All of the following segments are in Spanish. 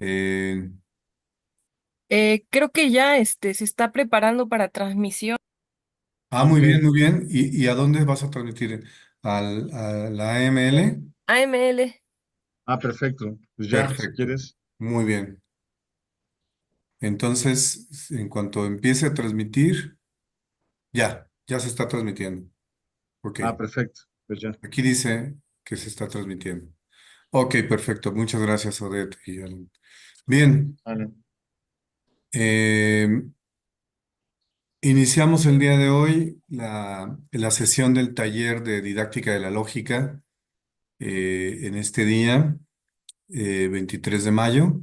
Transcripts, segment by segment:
Eh, Creo que ya se está preparando para transmisión. Muy Ok. bien, muy bien. ¿Y a dónde vas a transmitir? ¿A la AML? AML. Ah, perfecto. Pues ya, si Perfecto. quieres. Muy bien. Entonces, en cuanto empiece a transmitir, ya se está transmitiendo. Ok. Ah, perfecto. Pues ya. Aquí dice que se está transmitiendo. Ok, perfecto. Muchas gracias, Odette y Alan. Bien. Vale. eh, Iniciamos el día de hoy la sesión del taller de didáctica de la lógica en este día, 23 de mayo.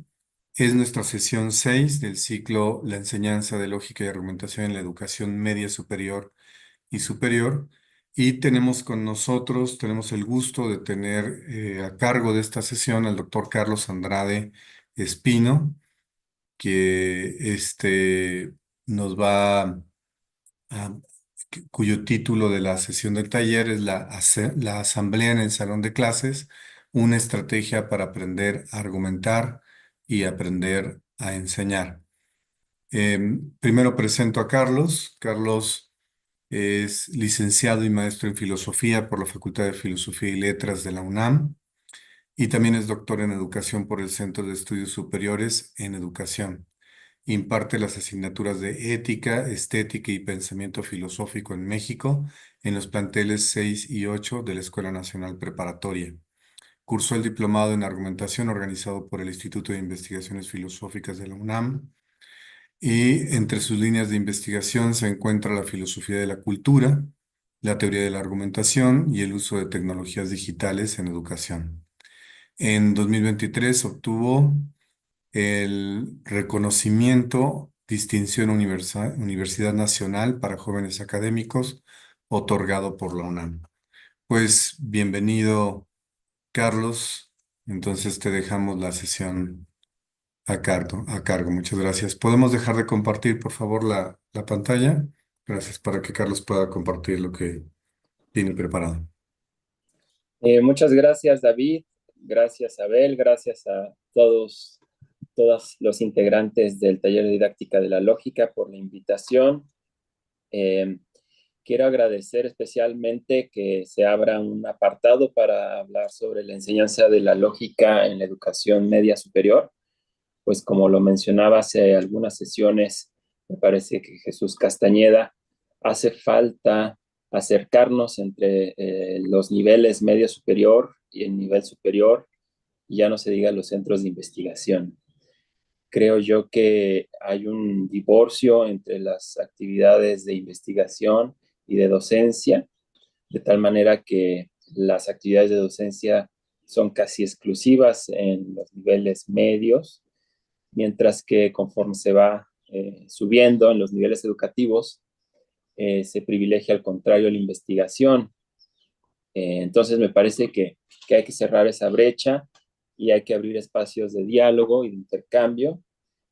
Es nuestra sesión 6 del ciclo La enseñanza de lógica y argumentación en la educación media superior y superior. Y tenemos el gusto de tener a cargo de esta sesión al doctor Carlos Andrade Espino, que nos va a cuyo título de la sesión del taller es la Asamblea en el Salón de Clases, una estrategia para aprender a argumentar y aprender a enseñar. Primero presento a Carlos. Carlos es licenciado y maestro en filosofía por la Facultad de Filosofía y Letras de la UNAM y también es doctor en educación por el Centro de Estudios Superiores en Educación. Imparte las asignaturas de Ética, Estética y Pensamiento Filosófico en México en los planteles 6 y 8 de la Escuela Nacional Preparatoria. Cursó el diplomado en argumentación organizado por el Instituto de Investigaciones Filosóficas de la UNAM y entre sus líneas de investigación se encuentra la filosofía de la cultura, la teoría de la argumentación y el uso de tecnologías digitales en educación. En 2023 obtuvo el reconocimiento Distinción Universidad Nacional para Jóvenes Académicos, otorgado por la UNAM. Pues bienvenido, Carlos. Entonces te dejamos la sesión a cargo. Muchas gracias. ¿Podemos dejar de compartir, por favor, la pantalla? Gracias para que Carlos pueda compartir lo que tiene preparado. Muchas gracias, David. Gracias, Abel. Gracias a todos los integrantes del taller de didáctica de la lógica por la invitación. Eh, Quiero agradecer especialmente que se abra un apartado para hablar sobre la enseñanza de la lógica en la educación media superior. Pues como lo mencionaba hace algunas sesiones, me parece que Jesús Castañeda hace falta acercarnos entre los niveles medio superior y el nivel superior, y ya no se diga los centros de investigación. Creo yo que hay un divorcio entre las actividades de investigación y de docencia, de tal manera que las actividades de docencia son casi exclusivas en los niveles medios, mientras que conforme se va subiendo en los niveles educativos, se privilegia al contrario la investigación. Entonces me parece que hay que cerrar esa brecha y hay que abrir espacios de diálogo y de intercambio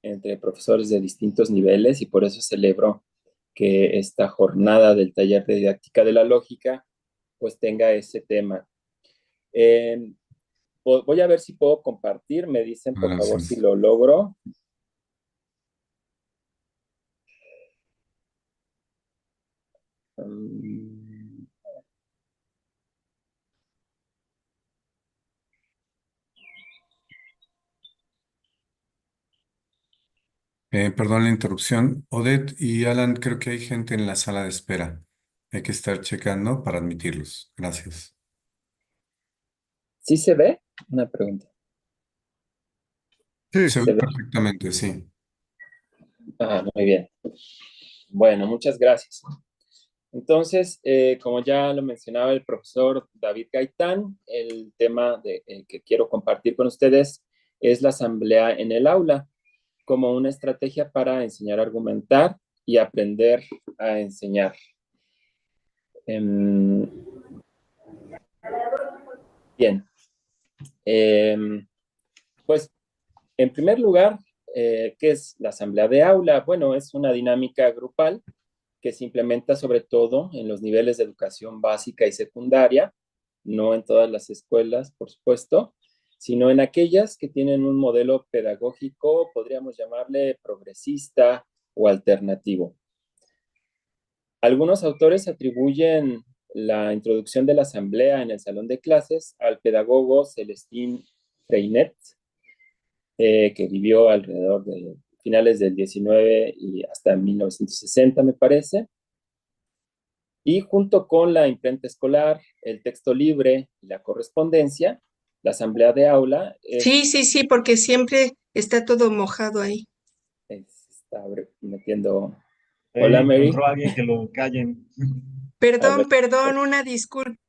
entre profesores de distintos niveles, y por eso celebro que esta jornada del taller de didáctica de la lógica pues tenga ese tema. Eh, Voy a ver si puedo compartir, me dicen por favor si Gracias. lo logro. Um, Perdón la interrupción. Odette y Alan, creo que hay gente en la sala de espera. Hay que estar checando para admitirlos. Gracias. ¿Sí se ve? Una pregunta. Sí. Se ve ¿Se ve? perfectamente, sí. Muy bien. Bueno, muchas gracias. Entonces, como ya lo mencionaba el profesor David Gaitán, el tema que quiero compartir con ustedes es la asamblea en el aula como una estrategia para enseñar a argumentar y aprender a enseñar. Em, Bien, em, pues en primer lugar, ¿qué es la asamblea de aula? Bueno, es una dinámica grupal que se implementa sobre todo en los niveles de educación básica y secundaria, no en todas las escuelas, por supuesto, sino en aquellas que tienen un modelo pedagógico, podríamos llamarle progresista o alternativo. Algunos autores atribuyen la introducción de la asamblea en el salón de clases al pedagogo Celestín Freinet, que vivió alrededor de finales del 19 y hasta 1960, me parece. Y junto con la imprenta escolar, el texto libre y la correspondencia, la asamblea de aula Sí, porque siempre está todo mojado ahí. está metiendo... Hola, Mary. Encontró a alguien que lo callen. Perdón, una disculpa.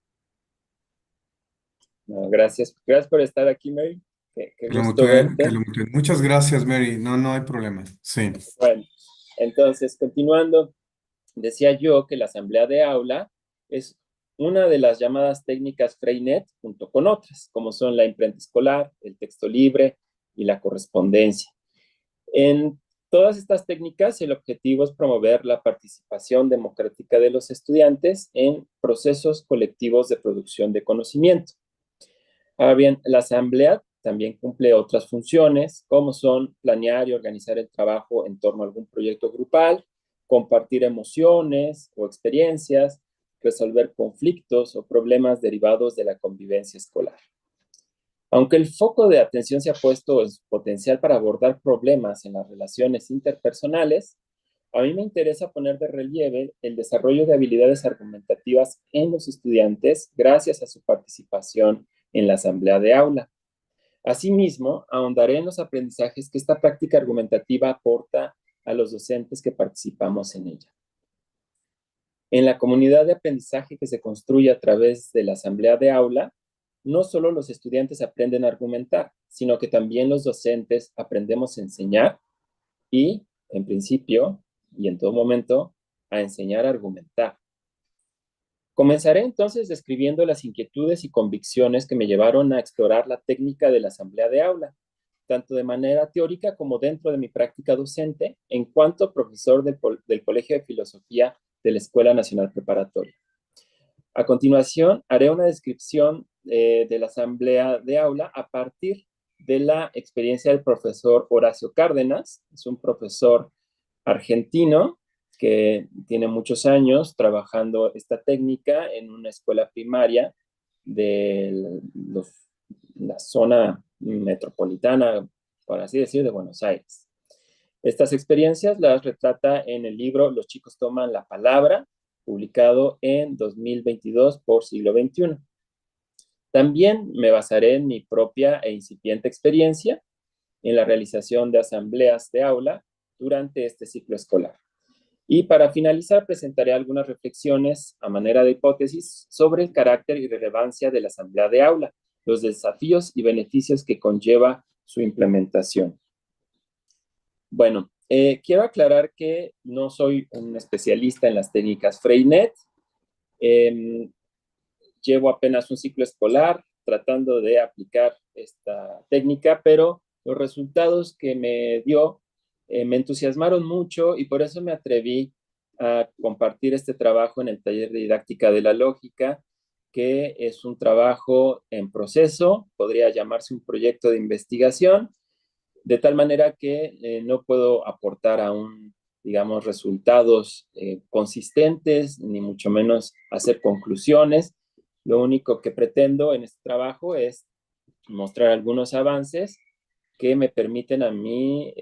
No, gracias por estar aquí, Mary. Qué gusto verte. Muchas gracias, Mary. No hay problema. Sí. Bueno, entonces, continuando, decía yo que la asamblea de aula es una de las llamadas técnicas Freinet, junto con otras, como son la imprenta escolar, el texto libre y la correspondencia. En todas estas técnicas, el objetivo es promover la participación democrática de los estudiantes en procesos colectivos de producción de conocimiento. Ahora bien, la asamblea también cumple otras funciones, como son planear y organizar el trabajo en torno a algún proyecto grupal, compartir emociones o experiencias, resolver conflictos o problemas derivados de la convivencia escolar. Aunque el foco de atención se ha puesto en su potencial para abordar problemas en las relaciones interpersonales, a mí me interesa poner de relieve el desarrollo de habilidades argumentativas en los estudiantes gracias a su participación en la asamblea de aula. Asimismo, ahondaré en los aprendizajes que esta práctica argumentativa aporta a los docentes que participamos en ella. En la comunidad de aprendizaje que se construye a través de la asamblea de aula, no solo los estudiantes aprenden a argumentar, sino que también los docentes aprendemos a enseñar y, en principio, y en todo momento, a enseñar a argumentar. Comenzaré entonces describiendo las inquietudes y convicciones que me llevaron a explorar la técnica de la asamblea de aula, tanto de manera teórica como dentro de mi práctica docente, en cuanto profesor del Colegio de Filosofía de la Escuela Nacional Preparatoria. A continuación, haré una descripción de la asamblea de aula a partir de la experiencia del profesor Horacio Cárdenas. Es un profesor argentino que tiene muchos años trabajando esta técnica en una escuela primaria de la zona metropolitana, por así decir, de Buenos Aires. Estas experiencias las retrata en el libro Los chicos toman la palabra, publicado en 2022 por Siglo XXI. También me basaré en mi propia e incipiente experiencia en la realización de asambleas de aula durante este ciclo escolar. Y para finalizar, presentaré algunas reflexiones a manera de hipótesis sobre el carácter y relevancia de la asamblea de aula, los desafíos y beneficios que conlleva su implementación. Bueno, quiero aclarar que no soy un especialista en las técnicas Freinet. Llevo apenas un ciclo escolar tratando de aplicar esta técnica, pero los resultados que me dio me entusiasmaron mucho y por eso me atreví a compartir este trabajo en el taller de didáctica de la lógica, que es un trabajo en proceso, podría llamarse un proyecto de investigación, de tal manera que no puedo aportar aún, digamos, resultados consistentes, ni mucho menos hacer conclusiones. Lo único que pretendo en este trabajo es mostrar algunos avances que me permiten a mí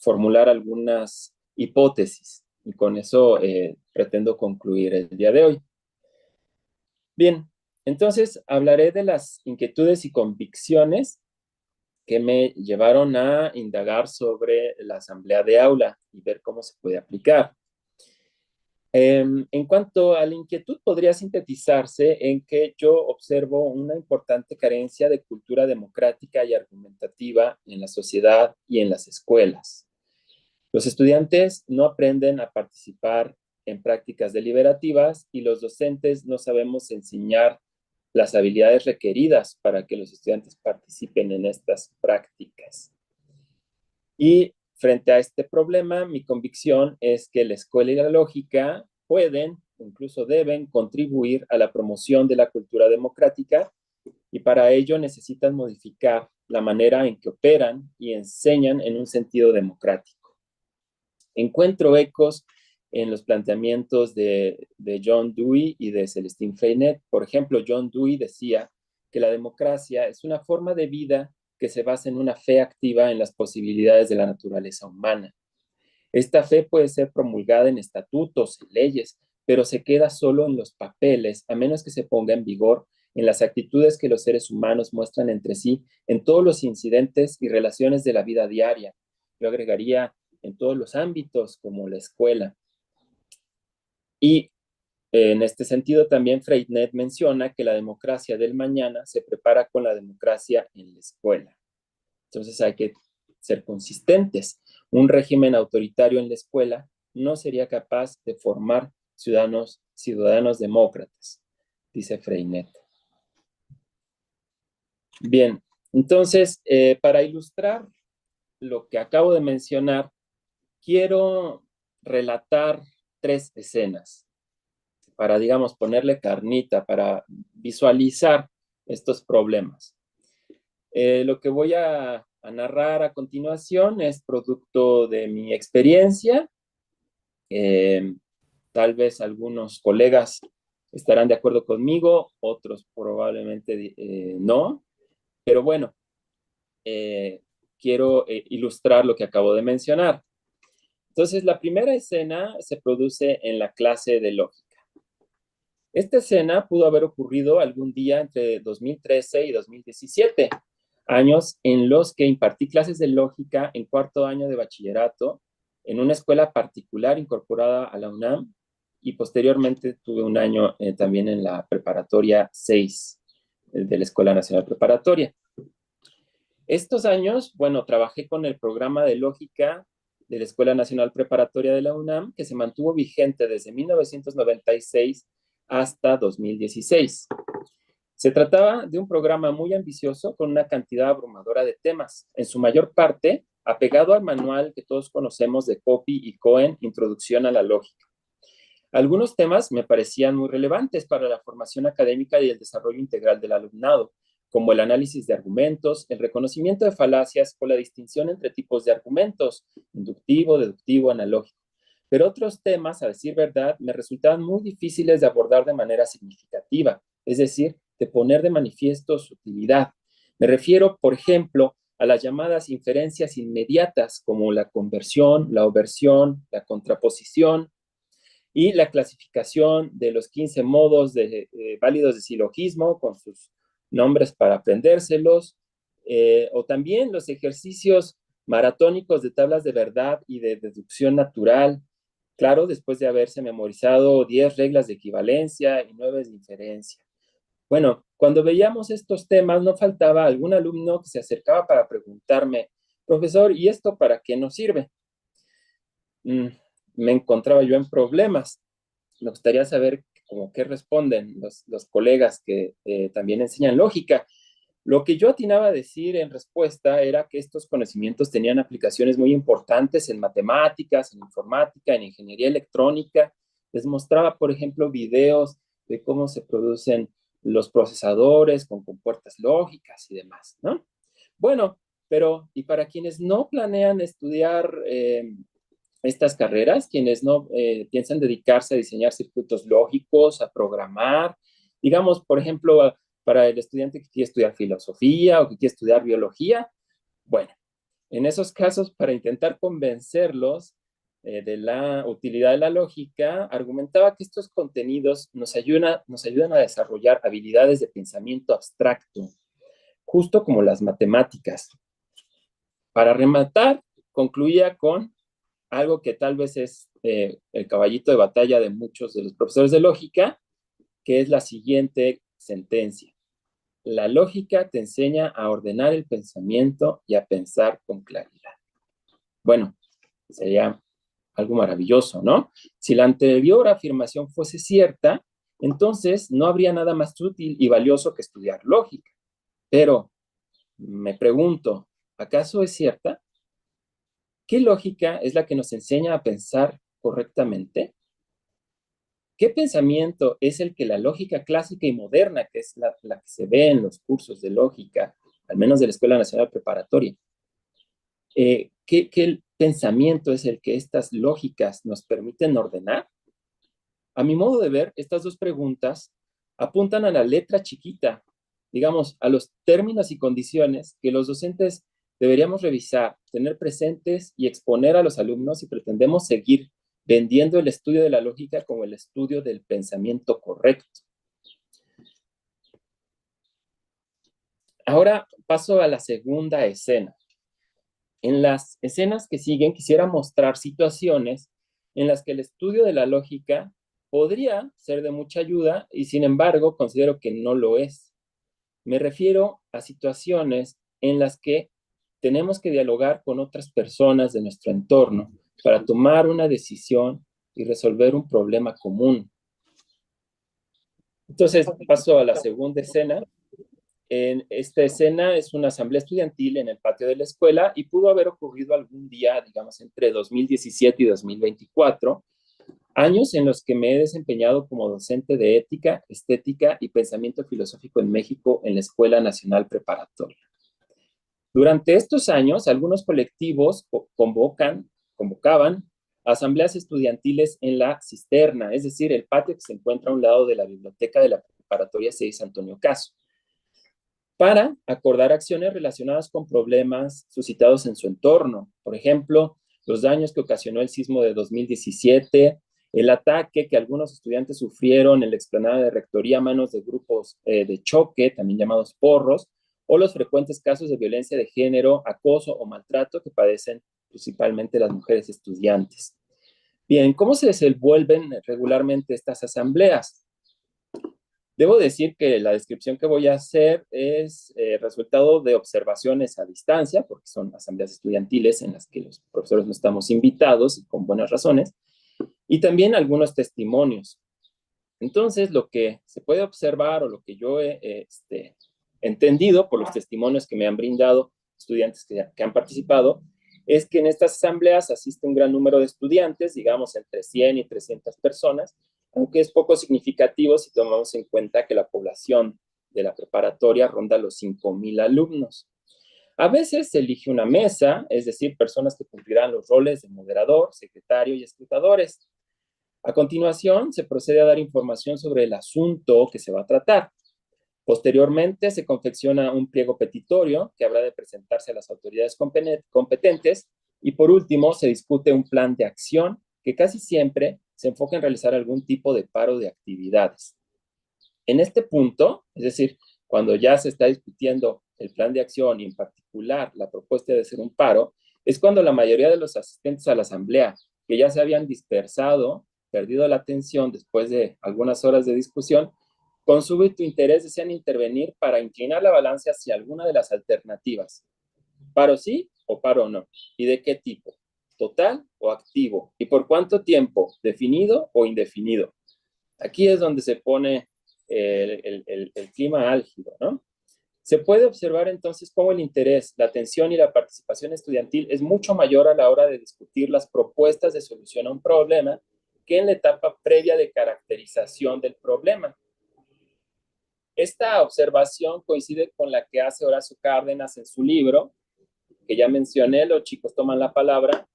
formular algunas hipótesis. Y con eso pretendo concluir el día de hoy. Bien, entonces hablaré de las inquietudes y convicciones que me llevaron a indagar sobre la asamblea de aula y ver cómo se puede aplicar. En cuanto a la inquietud, podría sintetizarse en que yo observo una importante carencia de cultura democrática y argumentativa en la sociedad y en las escuelas. Los estudiantes no aprenden a participar en prácticas deliberativas y los docentes no sabemos enseñar las habilidades requeridas para que los estudiantes participen en estas prácticas. Y frente a este problema, mi convicción es que la escuela y la lógica pueden, incluso deben, contribuir a la promoción de la cultura democrática y para ello necesitan modificar la manera en que operan y enseñan en un sentido democrático. Encuentro ecos en los planteamientos de John Dewey y de Celestine Freinet. Por ejemplo, John Dewey decía que la democracia es una forma de vida que se basa en una fe activa en las posibilidades de la naturaleza humana. Esta fe puede ser promulgada en estatutos, en leyes, pero se queda solo en los papeles, a menos que se ponga en vigor en las actitudes que los seres humanos muestran entre sí en todos los incidentes y relaciones de la vida diaria. Yo agregaría en todos los ámbitos, como la escuela. Y en este sentido también Freinet menciona que la democracia del mañana se prepara con la democracia en la escuela. Entonces hay que ser consistentes. Un régimen autoritario en la escuela no sería capaz de formar ciudadanos demócratas, dice Freinet. Bien, entonces, para ilustrar lo que acabo de mencionar, quiero relatar 3 escenas para, digamos, ponerle carnita, para visualizar estos problemas. Lo que voy a narrar a continuación es producto de mi experiencia. Tal vez algunos colegas estarán de acuerdo conmigo, otros probablemente no, pero bueno, quiero ilustrar lo que acabo de mencionar. Entonces, la primera escena se produce en la clase de lógica. Esta escena pudo haber ocurrido algún día entre 2013 y 2017, años en los que impartí clases de lógica en 4º año de bachillerato en una escuela particular incorporada a la UNAM, y posteriormente tuve un año también en la preparatoria 6 de la Escuela Nacional Preparatoria. Estos años, bueno, trabajé con el programa de lógica de la Escuela Nacional Preparatoria de la UNAM, que se mantuvo vigente desde 1996 hasta 2016. Se trataba de un programa muy ambicioso con una cantidad abrumadora de temas, en su mayor parte apegado al manual que todos conocemos de Copy y Cohen, Introducción a la Lógica. Algunos temas me parecían muy relevantes para la formación académica y el desarrollo integral del alumnado, como el análisis de argumentos, el reconocimiento de falacias o la distinción entre tipos de argumentos, inductivo, deductivo, analógico. Pero otros temas, a decir verdad, me resultaban muy difíciles de abordar de manera significativa, es decir, de poner de manifiesto su utilidad. Me refiero, por ejemplo, a las llamadas inferencias inmediatas, como la conversión, la oversión, la contraposición, y la clasificación de los 15 modos válidos de silogismo con sus nombres para aprendérselos, o también los ejercicios maratónicos de tablas de verdad y de deducción natural, claro, después de haberse memorizado 10 reglas de equivalencia y 9 de inferencia. Bueno, cuando veíamos estos temas, no faltaba algún alumno que se acercaba para preguntarme, profesor, ¿y esto para qué nos sirve? Me encontraba yo en problemas. Me gustaría saber cómo qué responden los colegas que también enseñan lógica. Lo que yo atinaba a decir en respuesta era que estos conocimientos tenían aplicaciones muy importantes en matemáticas, en informática, en ingeniería electrónica. Les mostraba, por ejemplo, videos de cómo se producen los procesadores con compuertas lógicas y demás, ¿no? Bueno, pero y para quienes no planean estudiar estas carreras, quienes no piensan dedicarse a diseñar circuitos lógicos, a programar, digamos, por ejemplo, para el estudiante que quiere estudiar filosofía o que quiere estudiar biología, bueno, en esos casos, para intentar convencerlos de la utilidad de la lógica, argumentaba que estos contenidos nos ayudan a desarrollar habilidades de pensamiento abstracto, justo como las matemáticas. Para rematar, concluía con algo que tal vez es el caballito de batalla de muchos de los profesores de lógica, que es la siguiente sentencia. La lógica te enseña a ordenar el pensamiento y a pensar con claridad. Bueno, sería algo maravilloso, ¿no? Si la anterior afirmación fuese cierta, entonces no habría nada más útil y valioso que estudiar lógica. Pero me pregunto, ¿acaso es cierta? ¿Qué lógica es la que nos enseña a pensar correctamente? ¿Qué pensamiento es el que la lógica clásica y moderna, que es la que se ve en los cursos de lógica, al menos de la Escuela Nacional Preparatoria, qué pensamiento es el que estas lógicas nos permiten ordenar? A mi modo de ver, estas dos preguntas apuntan a la letra chiquita, digamos, a los términos y condiciones que los docentes deberíamos revisar, tener presentes y exponer a los alumnos si pretendemos seguir vendiendo el estudio de la lógica como el estudio del pensamiento correcto. Ahora paso a la segunda escena. En las escenas que siguen quisiera mostrar situaciones en las que el estudio de la lógica podría ser de mucha ayuda y sin embargo considero que no lo es. Me refiero a situaciones en las que tenemos que dialogar con otras personas de nuestro entorno para tomar una decisión y resolver un problema común. Entonces paso a la segunda escena. En esta escena es una asamblea estudiantil en el patio de la escuela y pudo haber ocurrido algún día, digamos, entre 2017 y 2024, años en los que me he desempeñado como docente de ética, estética y pensamiento filosófico en México en la Escuela Nacional Preparatoria. Durante estos años, algunos colectivos convocaban asambleas estudiantiles en la cisterna, es decir, el patio que se encuentra a un lado de la biblioteca de la Preparatoria 6 Antonio Caso, para acordar acciones relacionadas con problemas suscitados en su entorno. Por ejemplo, los daños que ocasionó el sismo de 2017, el ataque que algunos estudiantes sufrieron en la explanada de rectoría a manos de grupos de choque, también llamados porros, o los frecuentes casos de violencia de género, acoso o maltrato que padecen principalmente las mujeres estudiantes. Bien, ¿cómo se desenvuelven regularmente estas asambleas? Debo decir que la descripción que voy a hacer es resultado de observaciones a distancia, porque son asambleas estudiantiles en las que los profesores no estamos invitados y con buenas razones, y también algunos testimonios. Entonces, lo que se puede observar o lo que yo he entendido por los testimonios que me han brindado estudiantes que han participado, es que en estas asambleas asiste un gran número de estudiantes, digamos entre 100 y 300 personas, aunque es poco significativo si tomamos en cuenta que la población de la preparatoria ronda los 5,000 alumnos. A veces se elige una mesa, es decir, personas que cumplirán los roles de moderador, secretario y escrutadores. A continuación, se procede a dar información sobre el asunto que se va a tratar. Posteriormente, se confecciona un pliego petitorio que habrá de presentarse a las autoridades competentes y, por último, se discute un plan de acción que casi siempre se enfoca en realizar algún tipo de paro de actividades. En este punto, es decir, cuando ya se está discutiendo el plan de acción y en particular la propuesta de hacer un paro, es cuando la mayoría de los asistentes a la asamblea, que ya se habían dispersado, perdido la atención después de algunas horas de discusión, con súbito interés desean intervenir para inclinar la balanza hacia alguna de las alternativas. ¿Paro sí o paro no? ¿Y de qué tipo? ¿Total o activo? ¿Y por cuánto tiempo? ¿Definido o indefinido? Aquí es donde se pone el clima álgido, ¿no? Se puede observar entonces cómo el interés, la atención y la participación estudiantil es mucho mayor a la hora de discutir las propuestas de solución a un problema que en la etapa previa de caracterización del problema. Esta observación coincide con la que hace Horacio Cárdenas en su libro, que ya mencioné, Los chicos toman la palabra,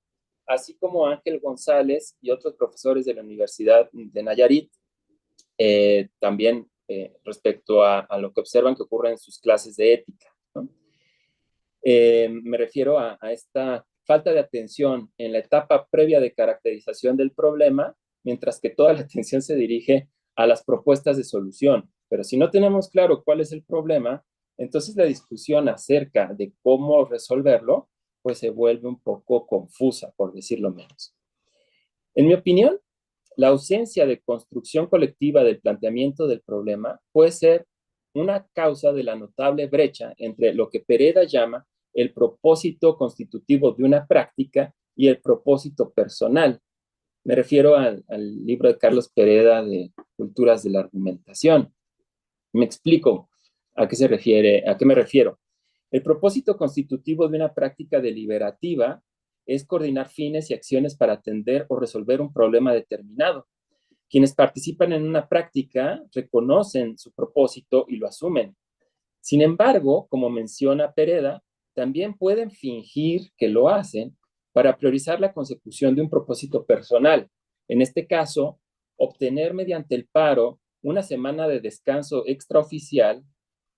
así como Ángel González y otros profesores de la Universidad de Nayarit, también respecto a lo que observan que ocurre en sus clases de ética, ¿no? Me refiero a esta falta de atención en la etapa previa de caracterización del problema, mientras que toda la atención se dirige a las propuestas de solución. Pero si no tenemos claro cuál es el problema, entonces la discusión acerca de cómo resolverlo, pues se vuelve un poco confusa, por decirlo menos. En mi opinión, la ausencia de construcción colectiva del planteamiento del problema puede ser una causa de la notable brecha entre lo que Pereda llama el propósito constitutivo de una práctica y el propósito personal. Me refiero al libro de Carlos Pereda de Culturas de la Argumentación. Me explico a qué me refiero. El propósito constitutivo de una práctica deliberativa es coordinar fines y acciones para atender o resolver un problema determinado. Quienes participan en una práctica reconocen su propósito y lo asumen. Sin embargo, como menciona Pereda, también pueden fingir que lo hacen para priorizar la consecución de un propósito personal. En este caso, obtener mediante el paro una semana de descanso extraoficial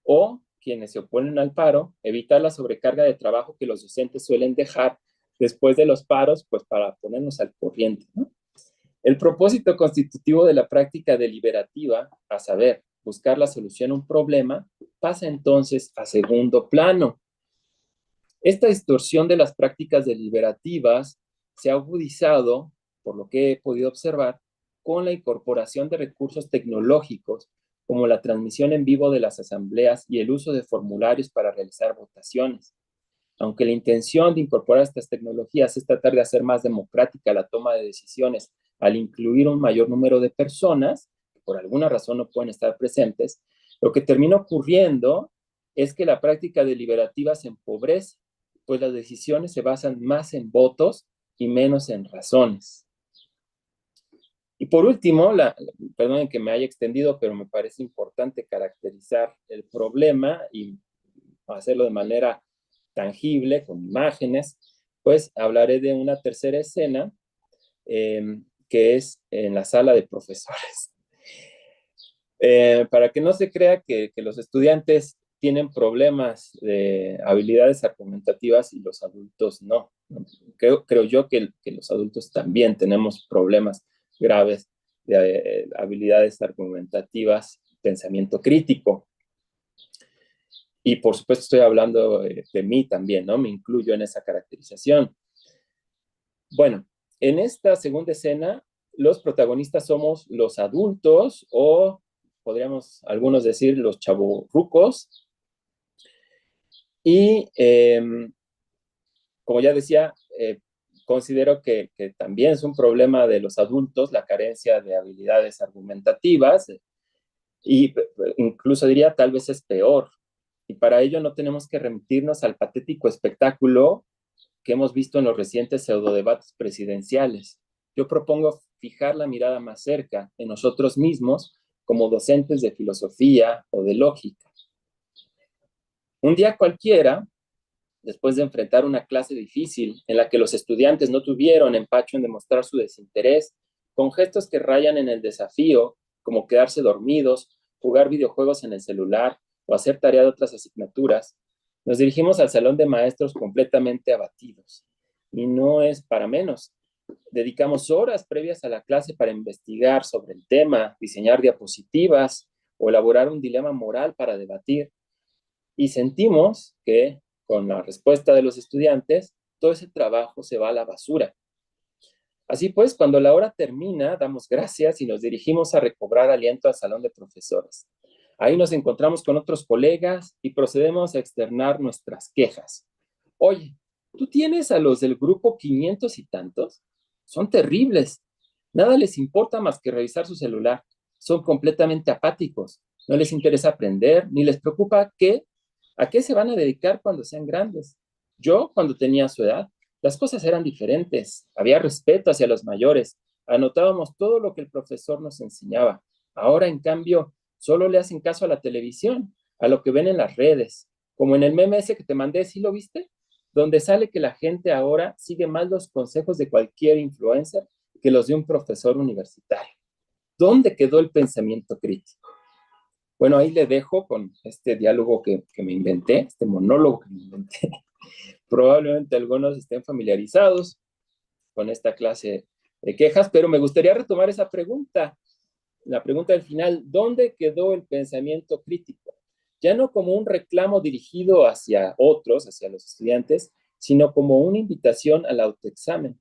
o, quienes se oponen al paro, evitar la sobrecarga de trabajo que los docentes suelen dejar después de los paros, pues para ponernos al corriente, ¿no? El propósito constitutivo de la práctica deliberativa, a saber, buscar la solución a un problema, pasa entonces a segundo plano. Esta distorsión de las prácticas deliberativas se ha agudizado, por lo que he podido observar, con la incorporación de recursos tecnológicos como la transmisión en vivo de las asambleas y el uso de formularios para realizar votaciones. Aunque la intención de incorporar estas tecnologías es tratar de hacer más democrática la toma de decisiones al incluir un mayor número de personas, que por alguna razón no pueden estar presentes, lo que termina ocurriendo es que la práctica deliberativa se empobrece, pues las decisiones se basan más en votos y menos en razones. Y por último, perdonen que me haya extendido, pero me parece importante caracterizar el problema y hacerlo de manera tangible, con imágenes, pues hablaré de una tercera escena que es en la sala de profesores. Para que no se crea que los estudiantes tienen problemas de habilidades argumentativas y los adultos no. Creo yo que los adultos también tenemos problemas graves de habilidades argumentativas, pensamiento crítico. Y por supuesto estoy hablando de mí también, ¿no? Me incluyo en esa caracterización. Bueno, en esta segunda escena, los protagonistas somos los adultos o podríamos algunos decir los chavorrucos. Y como ya decía, considero que también es un problema de los adultos la carencia de habilidades argumentativas y incluso diría tal vez es peor. Y para ello no tenemos que remitirnos al patético espectáculo que hemos visto en los recientes pseudodebates presidenciales. Yo propongo fijar la mirada más cerca en nosotros mismos como docentes de filosofía o de lógica. Un día cualquiera, después de enfrentar una clase difícil en la que los estudiantes no tuvieron empacho en demostrar su desinterés, con gestos que rayan en el desafío, como quedarse dormidos, jugar videojuegos en el celular o hacer tarea de otras asignaturas, nos dirigimos al salón de maestros completamente abatidos. Y no es para menos. Dedicamos horas previas a la clase para investigar sobre el tema, diseñar diapositivas o elaborar un dilema moral para debatir. Y sentimos que, con la respuesta de los estudiantes, todo ese trabajo se va a la basura. Así pues, cuando la hora termina, damos gracias y nos dirigimos a recobrar aliento al salón de profesores. Ahí nos encontramos con otros colegas y procedemos a externar nuestras quejas. Oye, ¿tú tienes a los del grupo 500 y tantos? Son terribles. Nada les importa más que revisar su celular. Son completamente apáticos. No les interesa aprender, ni les preocupa a qué se van a dedicar cuando sean grandes. Yo, cuando tenía su edad, las cosas eran diferentes. Había respeto hacia los mayores. Anotábamos todo lo que el profesor nos enseñaba. Ahora, en cambio, solo le hacen caso a la televisión, a lo que ven en las redes. Como en el meme ese que te mandé, ¿sí lo viste? Donde sale que la gente ahora sigue más los consejos de cualquier influencer que los de un profesor universitario. ¿Dónde quedó el pensamiento crítico? Bueno, ahí le dejo con este diálogo que me inventé, este monólogo que me inventé. Probablemente algunos estén familiarizados con esta clase de quejas, pero me gustaría retomar esa pregunta, la pregunta del final: ¿dónde quedó el pensamiento crítico? Ya no como un reclamo dirigido hacia otros, hacia los estudiantes, sino como una invitación al autoexamen.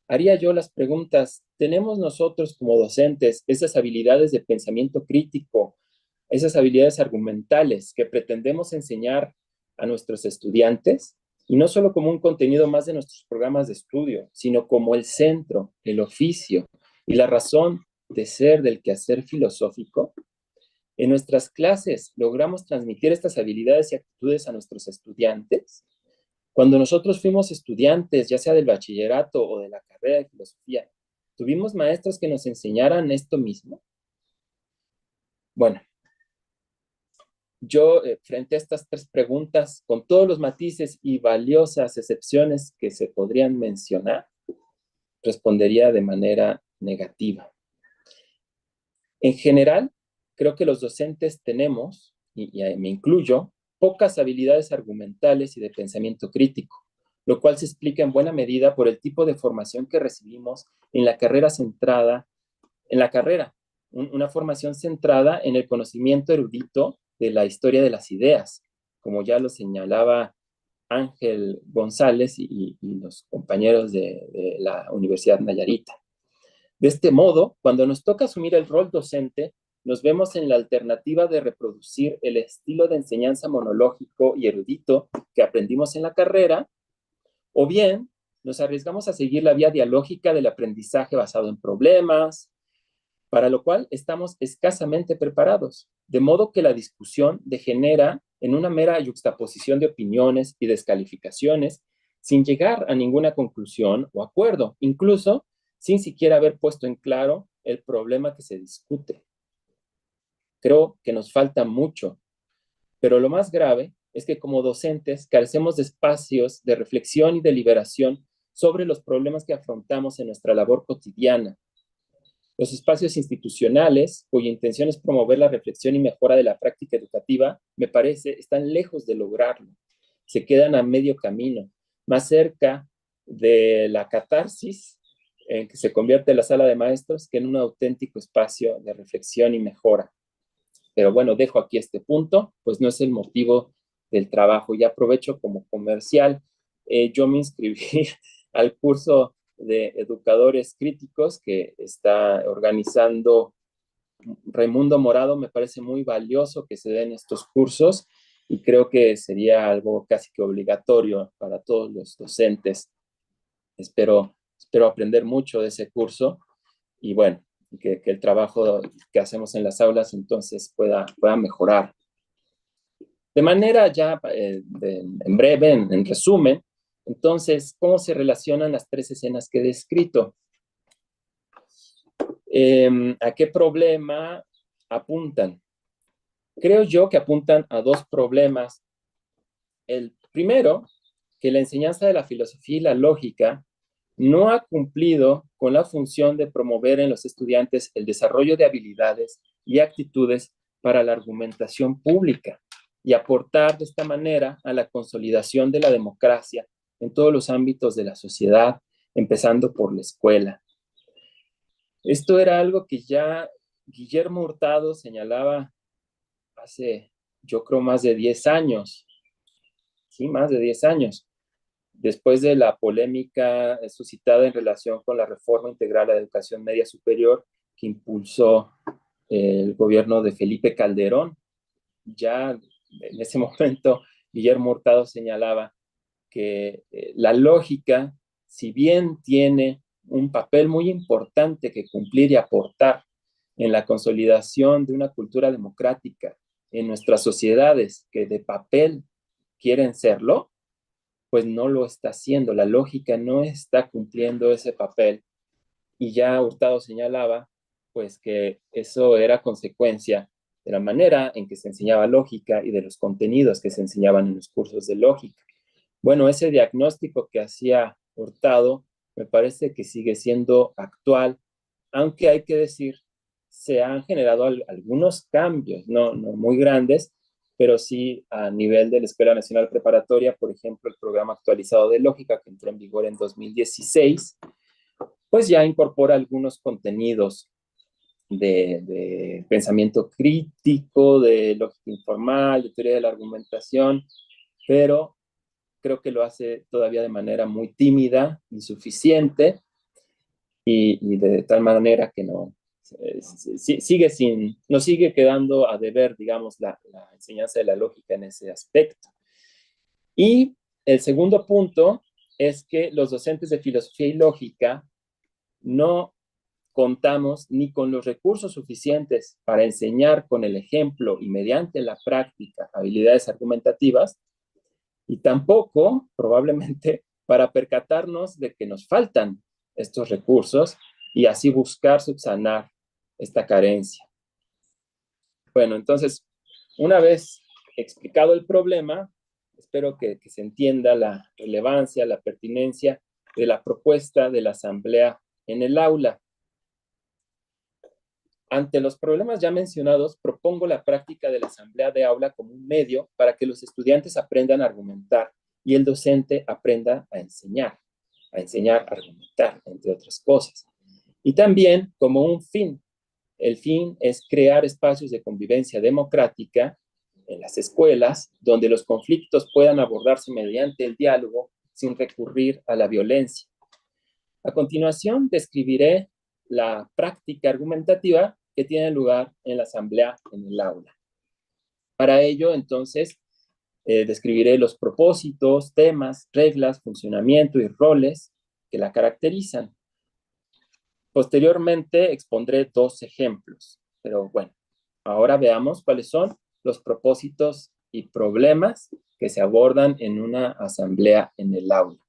Haría yo las preguntas: ¿tenemos nosotros como docentes esas habilidades de pensamiento crítico, esas habilidades argumentales que pretendemos enseñar a nuestros estudiantes? Y no solo como un contenido más de nuestros programas de estudio, sino como el centro, el oficio y la razón de ser del quehacer filosófico. En nuestras clases logramos transmitir estas habilidades y actitudes a nuestros estudiantes. Cuando nosotros fuimos estudiantes, ya sea del bachillerato o de la carrera de filosofía, ¿Tuvimos maestros que nos enseñaran esto mismo? Bueno, yo frente a estas tres preguntas, con todos los matices y valiosas excepciones que se podrían mencionar, respondería de manera negativa. En general, creo que los docentes tenemos, y me incluyo, pocas habilidades argumentales y de pensamiento crítico, lo cual se explica en buena medida por el tipo de formación que recibimos en la carrera una formación centrada en el conocimiento erudito de la historia de las ideas, como ya lo señalaba Ángel González y los compañeros de la Universidad Nayarita. De este modo, cuando nos toca asumir el rol docente, nos vemos en la alternativa de reproducir el estilo de enseñanza monológico y erudito que aprendimos en la carrera, o bien nos arriesgamos a seguir la vía dialógica del aprendizaje basado en problemas, para lo cual estamos escasamente preparados, de modo que la discusión degenera en una mera yuxtaposición de opiniones y descalificaciones sin llegar a ninguna conclusión o acuerdo, incluso sin siquiera haber puesto en claro el problema que se discute. Creo que nos falta mucho, pero lo más grave es que como docentes carecemos de espacios de reflexión y deliberación sobre los problemas que afrontamos en nuestra labor cotidiana. Los espacios institucionales, cuya intención es promover la reflexión y mejora de la práctica educativa, me parece, están lejos de lograrlo. Se quedan a medio camino, más cerca de la catarsis en que se convierte la sala de maestros que en un auténtico espacio de reflexión y mejora. Pero bueno, dejo aquí este punto, pues no es el motivo del trabajo. Y aprovecho como comercial. Yo me inscribí al curso de educadores críticos que está organizando Raimundo Morado. Me parece muy valioso que se den estos cursos y creo que sería algo casi que obligatorio para todos los docentes. Espero aprender mucho de ese curso y bueno, que el trabajo que hacemos en las aulas entonces pueda mejorar. De manera ya en breve, en resumen, entonces, ¿cómo se relacionan las tres escenas que he descrito? ¿A qué problema apuntan? Creo yo que apuntan a dos problemas. El primero, que la enseñanza de la filosofía y la lógica no ha cumplido con la función de promover en los estudiantes el desarrollo de habilidades y actitudes para la argumentación pública y aportar de esta manera a la consolidación de la democracia en todos los ámbitos de la sociedad, empezando por la escuela. Esto era algo que ya Guillermo Hurtado señalaba hace, yo creo, más de 10 años. Sí, más de 10 años. Después de la polémica suscitada en relación con la reforma integral a la educación media superior que impulsó el gobierno de Felipe Calderón, ya en ese momento Guillermo Hurtado señalaba que la lógica, si bien tiene un papel muy importante que cumplir y aportar en la consolidación de una cultura democrática en nuestras sociedades que de papel quieren serlo, pues no lo está haciendo. La lógica no está cumpliendo ese papel. Y ya Hurtado señalaba, pues que eso era consecuencia de la manera en que se enseñaba lógica y de los contenidos que se enseñaban en los cursos de lógica. Bueno, ese diagnóstico que hacía Hurtado me parece que sigue siendo actual, aunque hay que decir, se han generado algunos cambios, no muy grandes, pero sí a nivel de la Escuela Nacional Preparatoria, por ejemplo, el programa actualizado de lógica que entró en vigor en 2016, pues ya incorpora algunos contenidos de pensamiento crítico, de lógica informal, de teoría de la argumentación, pero creo que lo hace todavía de manera muy tímida, insuficiente, y de tal manera que no sigue quedando a deber, digamos, la enseñanza de la lógica en ese aspecto. Y el segundo punto es que los docentes de filosofía y lógica no contamos ni con los recursos suficientes para enseñar con el ejemplo y mediante la práctica habilidades argumentativas, y tampoco, probablemente, para percatarnos de que nos faltan estos recursos y así buscar subsanar esta carencia. Bueno, entonces, una vez explicado el problema, espero que se entienda la relevancia, la pertinencia de la propuesta de la asamblea en el aula. Ante los problemas ya mencionados, propongo la práctica de la asamblea de aula como un medio para que los estudiantes aprendan a argumentar y el docente aprenda a enseñar a argumentar, entre otras cosas. Y también como un fin. El fin es crear espacios de convivencia democrática en las escuelas donde los conflictos puedan abordarse mediante el diálogo sin recurrir a la violencia. A continuación, describiré la práctica argumentativa que tiene lugar en la asamblea en el aula. Para ello, entonces, describiré los propósitos, temas, reglas, funcionamiento y roles que la caracterizan. Posteriormente, expondré 2 ejemplos, pero bueno, ahora veamos cuáles son los propósitos y problemas que se abordan en una asamblea en el aula.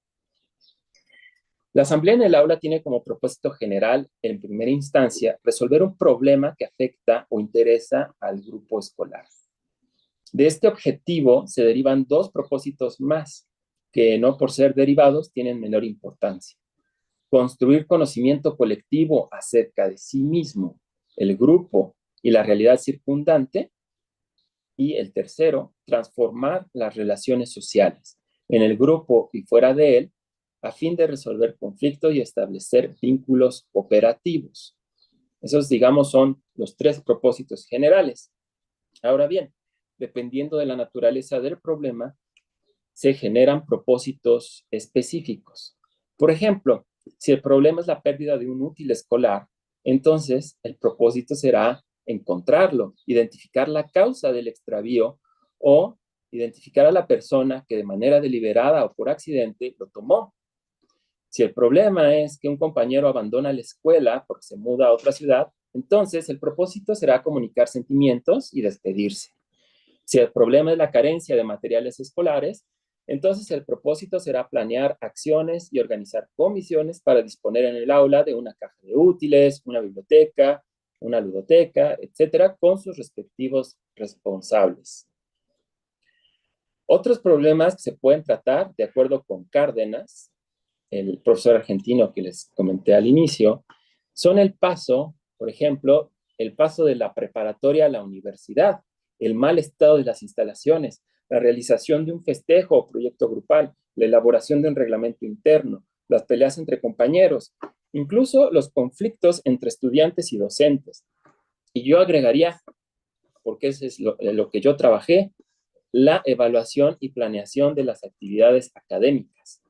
La asamblea en el aula tiene como propósito general, en primera instancia, resolver un problema que afecta o interesa al grupo escolar. De este objetivo se derivan 2 propósitos más, que no por ser derivados tienen menor importancia. Construir conocimiento colectivo acerca de sí mismo, el grupo y la realidad circundante. Y el tercero, transformar las relaciones sociales en el grupo y fuera de él, a fin de resolver conflictos y establecer vínculos operativos. Esos, digamos, son los 3 propósitos generales. Ahora bien, dependiendo de la naturaleza del problema, se generan propósitos específicos. Por ejemplo, si el problema es la pérdida de un útil escolar, entonces el propósito será encontrarlo, identificar la causa del extravío o identificar a la persona que de manera deliberada o por accidente lo tomó. Si el problema es que un compañero abandona la escuela porque se muda a otra ciudad, entonces el propósito será comunicar sentimientos y despedirse. Si el problema es la carencia de materiales escolares, entonces el propósito será planear acciones y organizar comisiones para disponer en el aula de una caja de útiles, una biblioteca, una ludoteca, etcétera, con sus respectivos responsables. Otros problemas que se pueden tratar, de acuerdo con Cárdenas, el profesor argentino que les comenté al inicio, son el paso, por ejemplo, el paso de la preparatoria a la universidad, el mal estado de las instalaciones, la realización de un festejo o proyecto grupal, la elaboración de un reglamento interno, las peleas entre compañeros, incluso los conflictos entre estudiantes y docentes. Y yo agregaría, porque eso es lo que yo trabajé, la evaluación y planeación de las actividades académicas.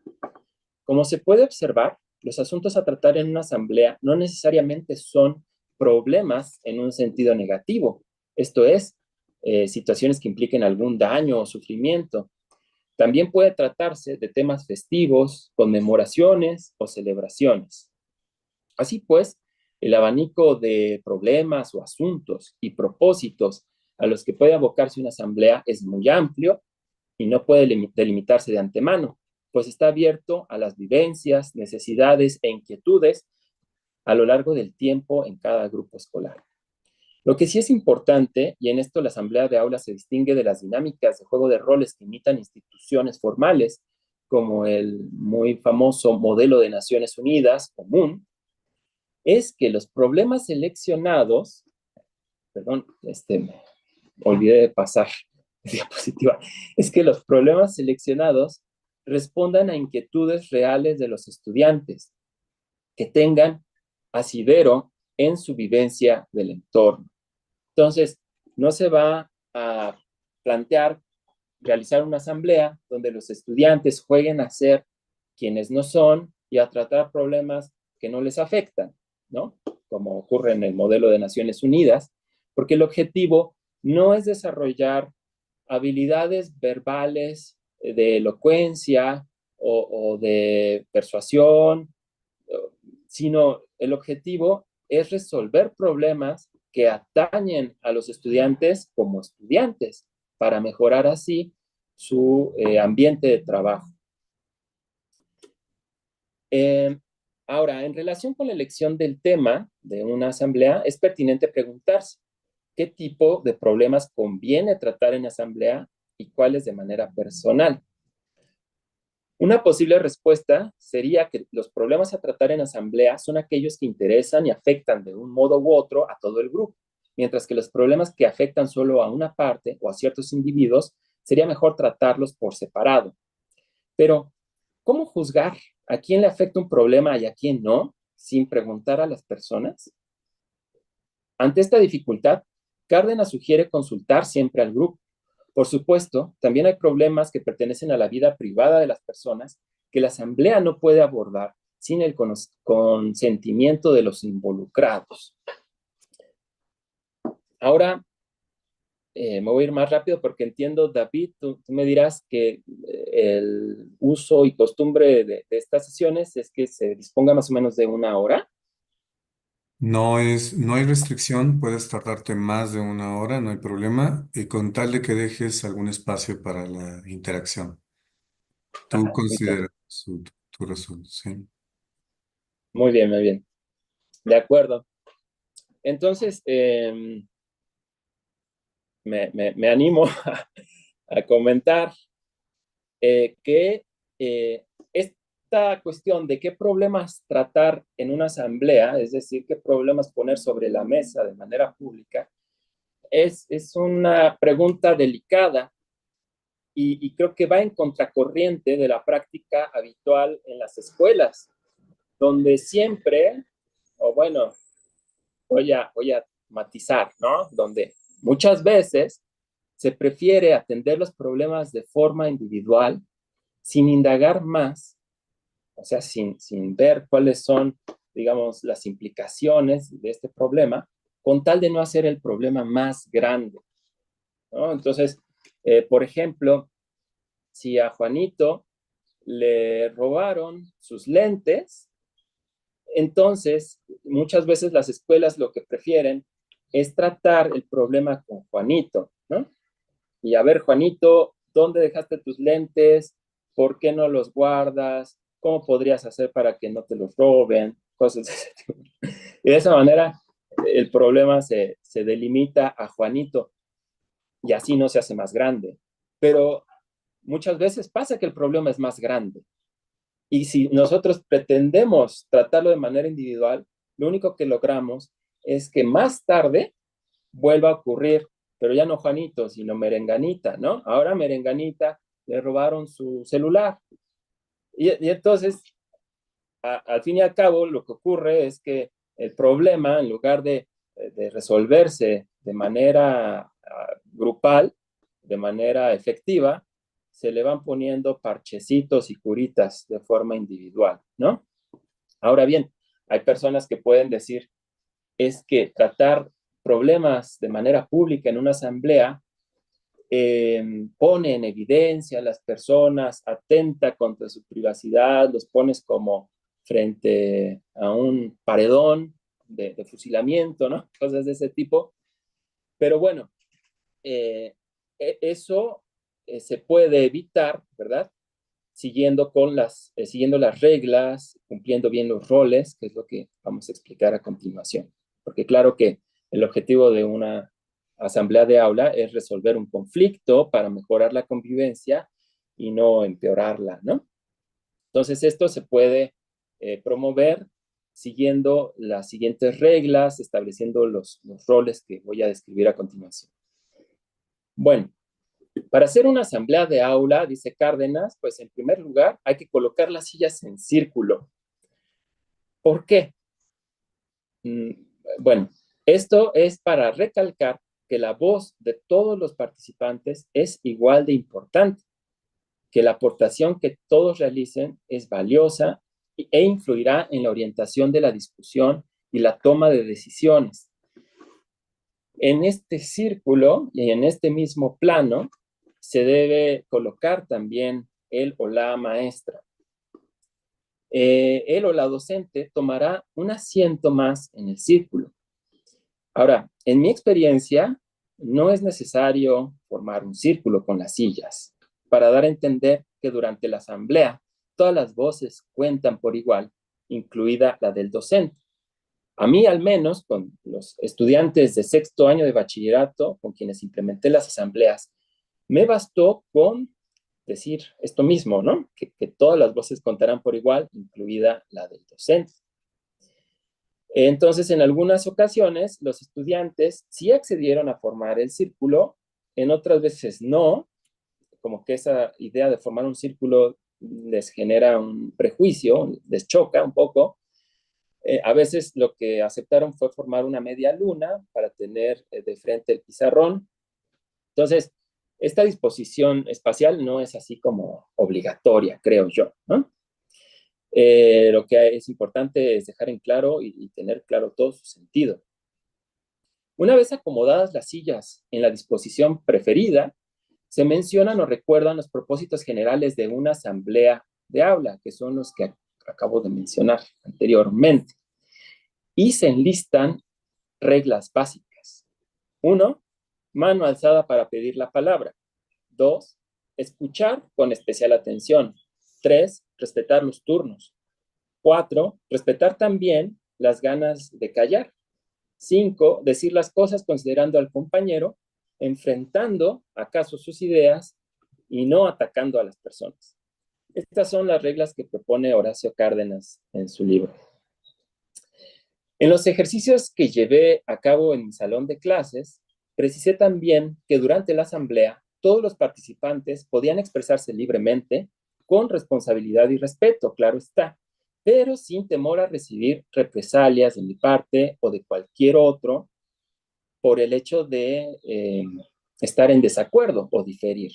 Como se puede observar, los asuntos a tratar en una asamblea no necesariamente son problemas en un sentido negativo, esto es, situaciones que impliquen algún daño o sufrimiento. También puede tratarse de temas festivos, conmemoraciones o celebraciones. Así pues, el abanico de problemas o asuntos y propósitos a los que puede abocarse una asamblea es muy amplio y no puede delimitarse de antemano, pues está abierto a las vivencias, necesidades e inquietudes a lo largo del tiempo en cada grupo escolar. Lo que sí es importante, y en esto la asamblea de aula se distingue de las dinámicas de juego de roles que imitan instituciones formales, como el muy famoso modelo de Naciones Unidas común, es que los problemas seleccionados, perdón, me olvidé de pasar diapositiva, es que los problemas seleccionados respondan a inquietudes reales de los estudiantes, que tengan asidero en su vivencia del entorno. Entonces, no se va a plantear realizar una asamblea donde los estudiantes jueguen a ser quienes no son y a tratar problemas que no les afectan, ¿no? Como ocurre en el modelo de Naciones Unidas, porque el objetivo no es desarrollar habilidades verbales de elocuencia o de persuasión, sino el objetivo es resolver problemas que atañen a los estudiantes como estudiantes para mejorar así su ambiente de trabajo. Ahora, en relación con la elección del tema de una asamblea, es pertinente preguntarse qué tipo de problemas conviene tratar en asamblea y cuáles de manera personal. Una posible respuesta sería que los problemas a tratar en asamblea son aquellos que interesan y afectan de un modo u otro a todo el grupo, mientras que los problemas que afectan solo a una parte o a ciertos individuos sería mejor tratarlos por separado. Pero, ¿cómo juzgar a quién le afecta un problema y a quién no, sin preguntar a las personas? Ante esta dificultad, Cárdenas sugiere consultar siempre al grupo. Por supuesto, también hay problemas que pertenecen a la vida privada de las personas que la asamblea no puede abordar sin el consentimiento de los involucrados. Ahora, me voy a ir más rápido porque entiendo, David, tú me dirás que el uso y costumbre de estas sesiones es que se disponga más o menos de 1 hora. No hay restricción, puedes tardarte más de 1 hora, no hay problema, y con tal de que dejes algún espacio para la interacción. Tú Muy bien, consideras tu resolución. muy bien, muy bien. De acuerdo. Entonces, me animo a comentar que esta cuestión de qué problemas tratar en una asamblea, es decir, qué problemas poner sobre la mesa de manera pública, es una pregunta delicada y creo que va en contracorriente de la práctica habitual en las escuelas, donde siempre, o bueno, voy a matizar, ¿no? Donde muchas veces se prefiere atender los problemas de forma individual sin indagar más, o sea, sin ver cuáles son, digamos, las implicaciones de este problema, con tal de no hacer el problema más grande, ¿no? Entonces, por ejemplo, si a Juanito le robaron sus lentes, entonces muchas veces las escuelas lo que prefieren es tratar el problema con Juanito, ¿no? Y a ver, Juanito, ¿dónde dejaste tus lentes? ¿Por qué no los guardas? ¿Cómo podrías hacer para que no te los roben? Cosas de ese tipo. Y de esa manera el problema se delimita a Juanito y así no se hace más grande. Pero muchas veces pasa que el problema es más grande. Y si nosotros pretendemos tratarlo de manera individual, lo único que logramos es que más tarde vuelva a ocurrir, pero ya no Juanito, sino Merenganita, ¿no? Ahora Merenganita le robaron su celular. Y entonces, al fin y al cabo, lo que ocurre es que el problema, en lugar de resolverse de manera grupal, de manera efectiva, se le van poniendo parchecitos y curitas de forma individual, ¿no? Ahora bien, hay personas que pueden decir, es que tratar problemas de manera pública en una asamblea pone en evidencia a las personas, atenta contra su privacidad, los pones como frente a un paredón de fusilamiento, ¿no? Cosas de ese tipo. Pero bueno, eso se puede evitar, ¿verdad? Siguiendo las reglas, cumpliendo bien los roles, que es lo que vamos a explicar a continuación. Porque claro que el objetivo de una asamblea de aula es resolver un conflicto para mejorar la convivencia y no empeorarla, ¿no? Entonces esto se puede promover siguiendo las siguientes reglas, estableciendo los roles que voy a describir a continuación. Bueno, para hacer una asamblea de aula, dice Cárdenas, pues en primer lugar hay que colocar las sillas en círculo. ¿Por qué? Bueno, esto es para recalcar que la voz de todos los participantes es igual de importante, que la aportación que todos realicen es valiosa e influirá en la orientación de la discusión y la toma de decisiones. En este círculo y en este mismo plano se debe colocar también el o la maestra. Él o la docente tomará un asiento más en el círculo. Ahora, en mi experiencia, no es necesario formar un círculo con las sillas para dar a entender que durante la asamblea todas las voces cuentan por igual incluida la del docente. A mí, al menos, con los estudiantes de sexto año de bachillerato, con quienes implementé las asambleas, me bastó con decir esto mismo, ¿no? Que todas las voces contarán por igual, incluida la del docente. Entonces, en algunas ocasiones, los estudiantes sí accedieron a formar el círculo, en otras veces no, como que esa idea de formar un círculo les genera un prejuicio, les choca un poco. A veces lo que aceptaron fue formar una media luna para tener de frente el pizarrón. Entonces, esta disposición espacial no es así como obligatoria, creo yo, ¿no? Lo que es importante es dejar en claro y tener claro todo su sentido. Una vez acomodadas las sillas en la disposición preferida, se mencionan o recuerdan los propósitos generales de una asamblea de aula, que son los que acabo de mencionar anteriormente, y se enlistan reglas básicas. 1, mano alzada para pedir la palabra. 2, escuchar con especial atención. 3, respetar los turnos. 4, respetar también las ganas de callar. 5, decir las cosas considerando al compañero, enfrentando acaso sus ideas y no atacando a las personas. Estas son las reglas que propone Horacio Cárdenas en su libro. En los ejercicios que llevé a cabo en mi salón de clases, precisé también que durante la asamblea todos los participantes podían expresarse libremente, con responsabilidad y respeto, claro está, pero sin temor a recibir represalias de mi parte o de cualquier otro por el hecho de estar en desacuerdo o diferir.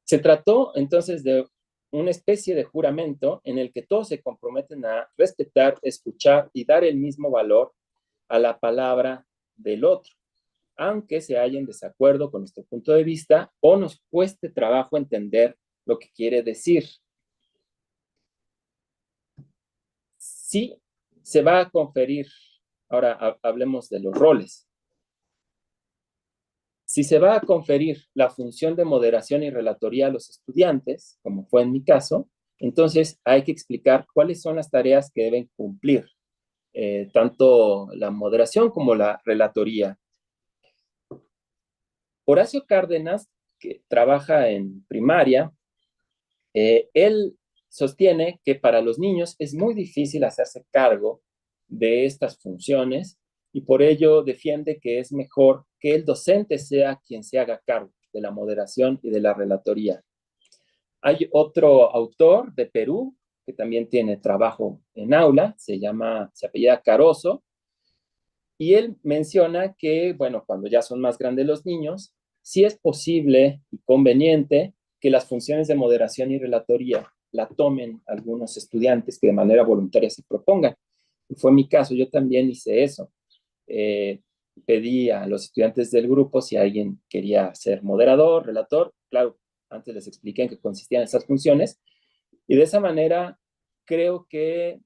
Se trató entonces de una especie de juramento en el que todos se comprometen a respetar, escuchar y dar el mismo valor a la palabra del otro, aunque se haya en desacuerdo con nuestro punto de vista o nos cueste trabajo entender lo que quiere decir. Sí, se va a conferir, ahora hablemos de los roles. Si se va a conferir la función de moderación y relatoría a los estudiantes, como fue en mi caso, entonces hay que explicar cuáles son las tareas que deben cumplir, tanto la moderación como la relatoría. Horacio Cárdenas, que trabaja en primaria, él sostiene que para los niños es muy difícil hacerse cargo de estas funciones y por ello defiende que es mejor que el docente sea quien se haga cargo de la moderación y de la relatoría. Hay otro autor de Perú que también tiene trabajo en aula, se apellida Caroso, y él menciona que, bueno, cuando ya son más grandes los niños, sí es posible y conveniente que las funciones de moderación y relatoría la tomen algunos estudiantes que de manera voluntaria se propongan. Y fue mi caso, yo también hice eso. Pedí a los estudiantes del grupo si alguien quería ser moderador, relator. Claro, antes les expliqué en qué consistían esas funciones. Y de esa manera creo que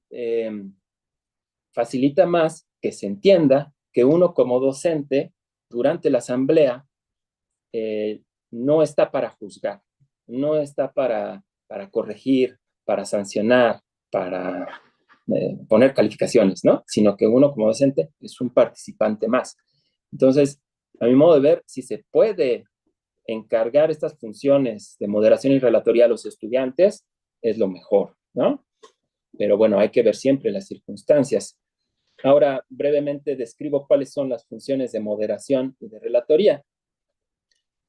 facilita más que se entienda que uno como docente durante la asamblea no está para juzgar, no está para corregir, para sancionar, para poner calificaciones, ¿no? Sino que uno como docente es un participante más. Entonces, a mi modo de ver, si se puede encargar estas funciones de moderación y relatoría a los estudiantes, es lo mejor, ¿no? Pero bueno, hay que ver siempre las circunstancias. Ahora, brevemente describo cuáles son las funciones de moderación y de relatoría.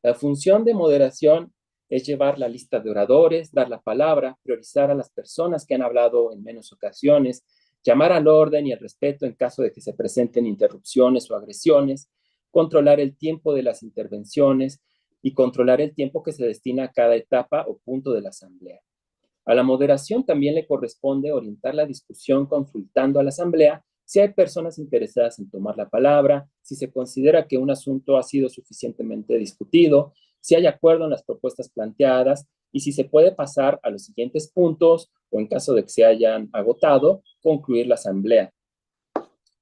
La función de moderación es llevar la lista de oradores, dar la palabra, priorizar a las personas que han hablado en menos ocasiones, llamar al orden y al respeto en caso de que se presenten interrupciones o agresiones, controlar el tiempo de las intervenciones y controlar el tiempo que se destina a cada etapa o punto de la asamblea. A la moderación también le corresponde orientar la discusión consultando a la asamblea si hay personas interesadas en tomar la palabra, si se considera que un asunto ha sido suficientemente discutido, si hay acuerdo en las propuestas planteadas y si se puede pasar a los siguientes puntos o en caso de que se hayan agotado, concluir la asamblea.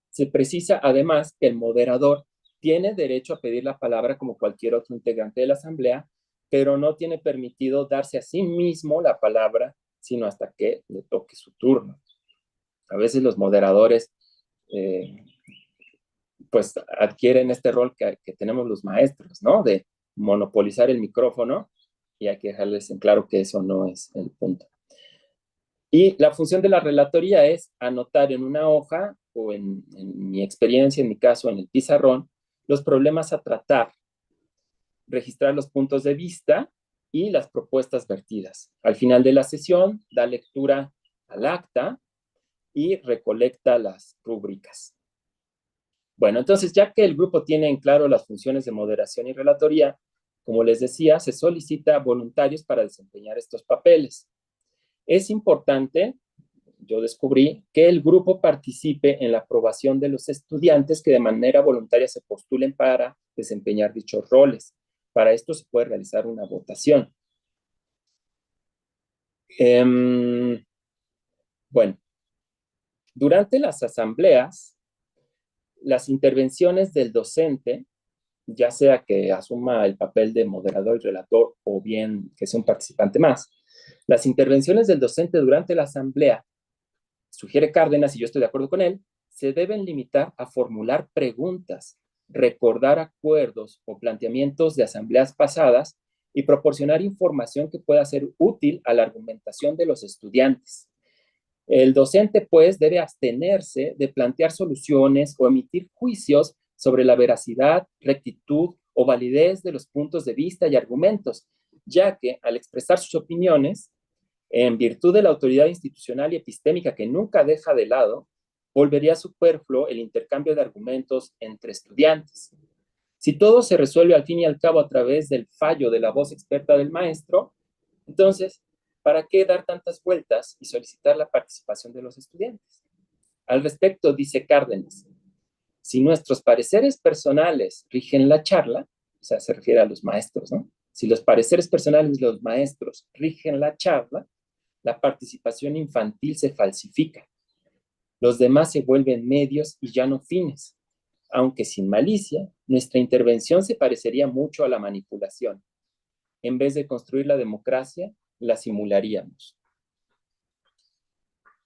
Se precisa además que el moderador tiene derecho a pedir la palabra como cualquier otro integrante de la asamblea, pero no tiene permitido darse a sí mismo la palabra sino hasta que le toque su turno. A veces los moderadores pues adquieren este rol que tenemos los maestros, ¿no? De monopolizar el micrófono, y hay que dejarles en claro que eso no es el punto. Y la función de la relatoría es anotar en una hoja, o en mi experiencia, en mi caso, en el pizarrón, los problemas a tratar, registrar los puntos de vista y las propuestas vertidas. Al final de la sesión, da lectura al acta y recolecta las rúbricas. Bueno, entonces, ya que el grupo tiene en claro las funciones de moderación y relatoría, como les decía, se solicita voluntarios para desempeñar estos papeles. Es importante, yo descubrí, que el grupo participe en la aprobación de los estudiantes que de manera voluntaria se postulen para desempeñar dichos roles. Para esto se puede realizar una votación. Bueno, durante las asambleas, las intervenciones del docente, ya sea que asuma el papel de moderador y relator o bien que sea un participante más, las intervenciones del docente durante la asamblea, sugiere Cárdenas, y yo estoy de acuerdo con él, se deben limitar a formular preguntas, recordar acuerdos o planteamientos de asambleas pasadas y proporcionar información que pueda ser útil a la argumentación de los estudiantes. El docente, pues, debe abstenerse de plantear soluciones o emitir juicios sobre la veracidad, rectitud o validez de los puntos de vista y argumentos, ya que al expresar sus opiniones, en virtud de la autoridad institucional y epistémica que nunca deja de lado, volvería superfluo el intercambio de argumentos entre estudiantes. Si todo se resuelve al fin y al cabo a través del fallo de la voz experta del maestro, entonces, ¿para qué dar tantas vueltas y solicitar la participación de los estudiantes? Al respecto, dice Cárdenas, si nuestros pareceres personales rigen la charla, o sea, se refiere a los maestros, ¿no? Si los pareceres personales de los maestros rigen la charla, la participación infantil se falsifica. Los demás se vuelven medios y ya no fines. Aunque sin malicia, nuestra intervención se parecería mucho a la manipulación. En vez de construir la democracia, la simularíamos.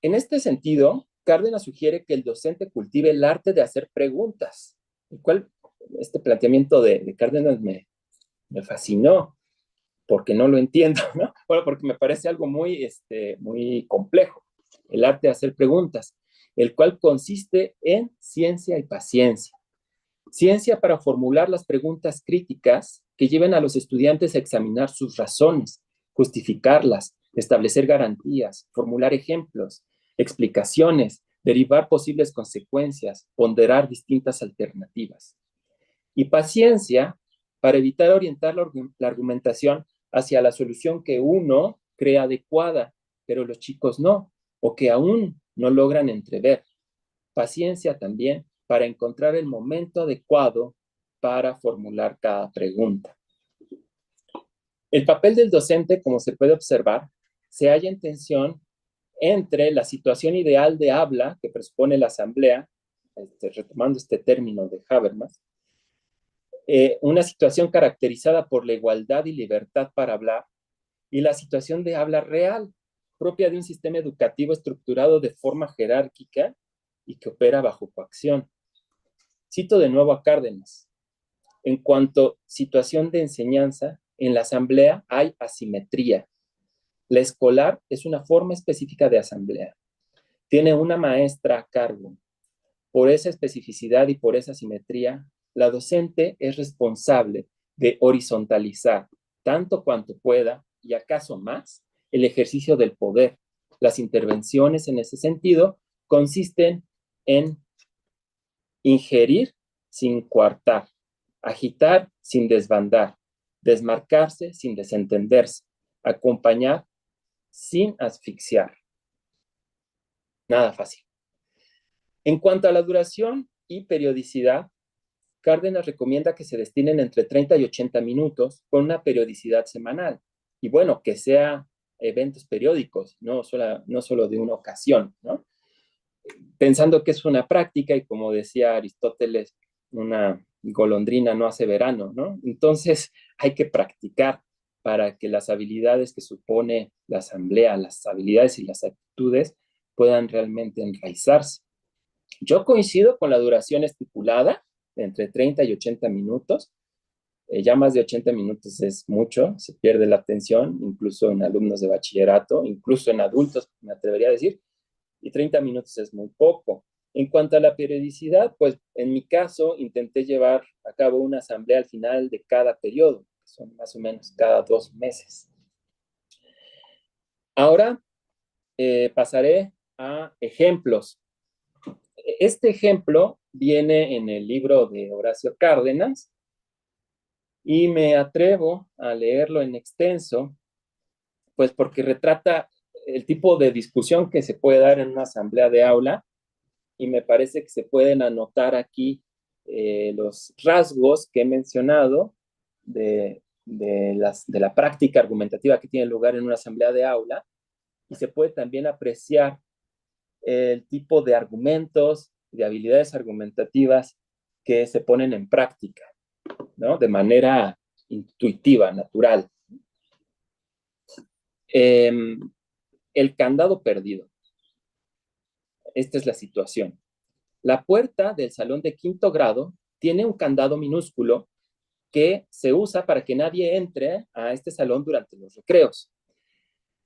En este sentido, Cárdenas sugiere que el docente cultive el arte de hacer preguntas, el cual este planteamiento de Cárdenas me fascinó, porque no lo entiendo, ¿no? Bueno, porque me parece algo muy complejo, el arte de hacer preguntas, el cual consiste en ciencia y paciencia. Ciencia para formular las preguntas críticas que lleven a los estudiantes a examinar sus razones, justificarlas, establecer garantías, formular ejemplos, explicaciones, derivar posibles consecuencias, ponderar distintas alternativas. Y paciencia para evitar orientar la argumentación hacia la solución que uno cree adecuada, pero los chicos no, o que aún no logran entrever. Paciencia también para encontrar el momento adecuado para formular cada pregunta. El papel del docente, como se puede observar, se halla en tensión entre la situación ideal de habla que presupone la asamblea, retomando este término de Habermas, una situación caracterizada por la igualdad y libertad para hablar, y la situación de habla real, propia de un sistema educativo estructurado de forma jerárquica y que opera bajo coacción. Cito de nuevo a Cárdenas. En cuanto a situación de enseñanza, en la asamblea hay asimetría. La escolar es una forma específica de asamblea. Tiene una maestra a cargo. Por esa especificidad y por esa asimetría, la docente es responsable de horizontalizar, tanto cuanto pueda, y acaso más, el ejercicio del poder. Las intervenciones en ese sentido consisten en ingerir sin coartar, agitar sin desbandar, desmarcarse sin desentenderse, acompañar sin asfixiar. Nada fácil. En cuanto a la duración y periodicidad, Cárdenas recomienda que se destinen entre 30 y 80 minutos con una periodicidad semanal. Y bueno, que sea eventos periódicos, no solo de una ocasión, ¿no? Pensando que es una práctica y como decía Aristóteles, una golondrina no hace verano, ¿no? Entonces hay que practicar para que las habilidades que supone la asamblea, las habilidades y las actitudes puedan realmente enraizarse. Yo coincido con la duración estipulada, entre 30 y 80 minutos. Ya más de 80 minutos es mucho, se pierde la atención, incluso en alumnos de bachillerato, incluso en adultos, me atrevería a decir, y 30 minutos es muy poco. En cuanto a la periodicidad, pues en mi caso intenté llevar a cabo una asamblea al final de cada periodo, que son más o menos cada 2 meses. Ahora pasaré a ejemplos. Este ejemplo viene en el libro de Horacio Cárdenas y me atrevo a leerlo en extenso, pues porque retrata el tipo de discusión que se puede dar en una asamblea de aula y me parece que se pueden anotar aquí los rasgos que he mencionado de la práctica argumentativa que tiene lugar en una asamblea de aula y se puede también apreciar el tipo de argumentos, de habilidades argumentativas que se ponen en práctica, ¿no? De manera intuitiva, natural. El candado perdido. Esta es la situación. La puerta del salón de 5º grado tiene un candado minúsculo que se usa para que nadie entre a este salón durante los recreos.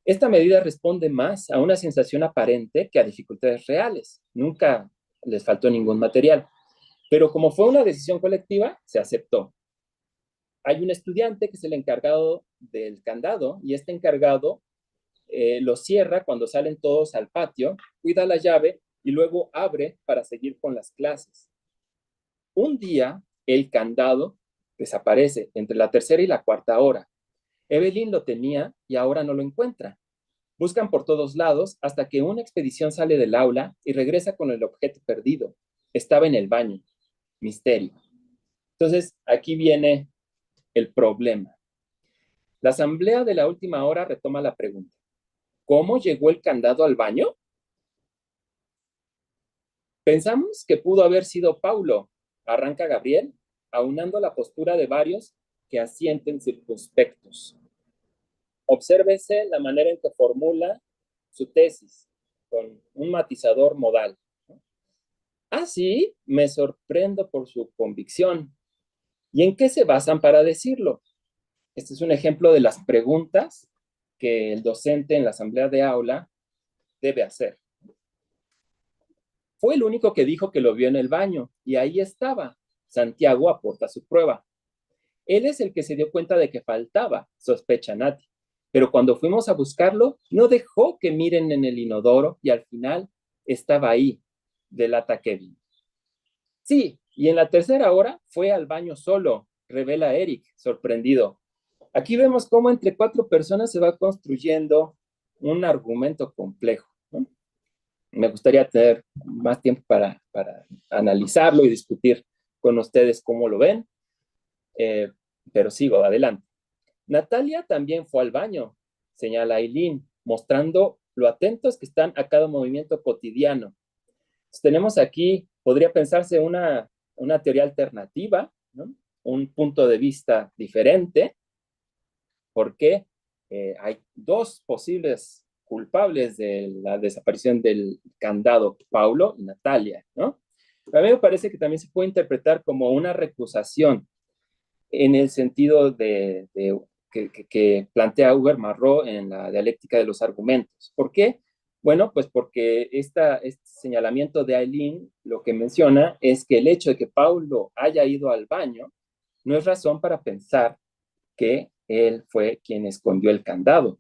Esta medida responde más a una sensación aparente que a dificultades reales. Nunca les faltó ningún material. Pero como fue una decisión colectiva, se aceptó. Hay un estudiante que es el encargado del candado y este encargado lo cierra cuando salen todos al patio, cuida la llave y luego abre para seguir con las clases. Un día, el candado desaparece entre la 3ª y la 4ª hora. Evelyn lo tenía y ahora no lo encuentra. Buscan por todos lados hasta que una expedición sale del aula y regresa con el objeto perdido. Estaba en el baño. Misterio. Entonces, aquí viene el problema. La asamblea de la última hora retoma la pregunta. ¿Cómo llegó el candado al baño? Pensamos que pudo haber sido Paulo, arranca Gabriel, aunando la postura de varios que asienten circunspectos. Obsérvese la manera en que formula su tesis, con un matizador modal. Así me sorprendo por su convicción. ¿Y en qué se basan para decirlo? Este es un ejemplo de las preguntas que el docente en la asamblea de aula debe hacer. Fue el único que dijo que lo vio en el baño, y ahí estaba. Santiago aporta su prueba. Él es el que se dio cuenta de que faltaba, sospecha Nati. Pero cuando fuimos a buscarlo, no dejó que miren en el inodoro y al final estaba ahí, delata Kevin. Sí, y en la 3ª hora fue al baño solo, revela Eric, sorprendido. Aquí vemos cómo entre 4 personas se va construyendo un argumento complejo, ¿no? Me gustaría tener más tiempo para analizarlo y discutir con ustedes cómo lo ven, pero sigo adelante. Natalia también fue al baño, señala Aileen, mostrando lo atentos que están a cada movimiento cotidiano. Entonces, tenemos aquí, podría pensarse una teoría alternativa, ¿no? Un punto de vista diferente, porque hay 2 posibles culpables de la desaparición del candado, Paulo y Natalia, ¿no? A mí me parece que también se puede interpretar como una recusación en el sentido que plantea Uber Marró en la dialéctica de los argumentos. ¿Por qué? Bueno, pues porque este señalamiento de Aileen lo que menciona es que el hecho de que Paulo haya ido al baño no es razón para pensar que él fue quien escondió el candado.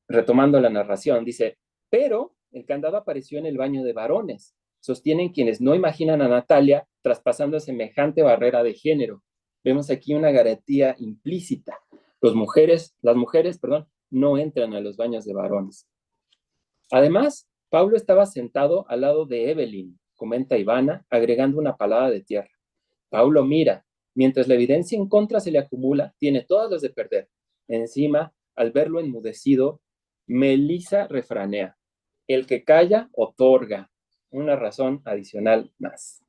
Retomando la narración, dice, pero el candado apareció en el baño de varones. Sostienen quienes no imaginan a Natalia traspasando semejante barrera de género. Vemos aquí una garantía implícita. Las mujeres, no entran a los baños de varones. Además, Paulo estaba sentado al lado de Evelyn, comenta Ivana, agregando una palada de tierra. Paulo mira, mientras la evidencia en contra se le acumula, tiene todas las de perder. Encima, al verlo enmudecido, Melissa refranea. El que calla, otorga. Una razón adicional más.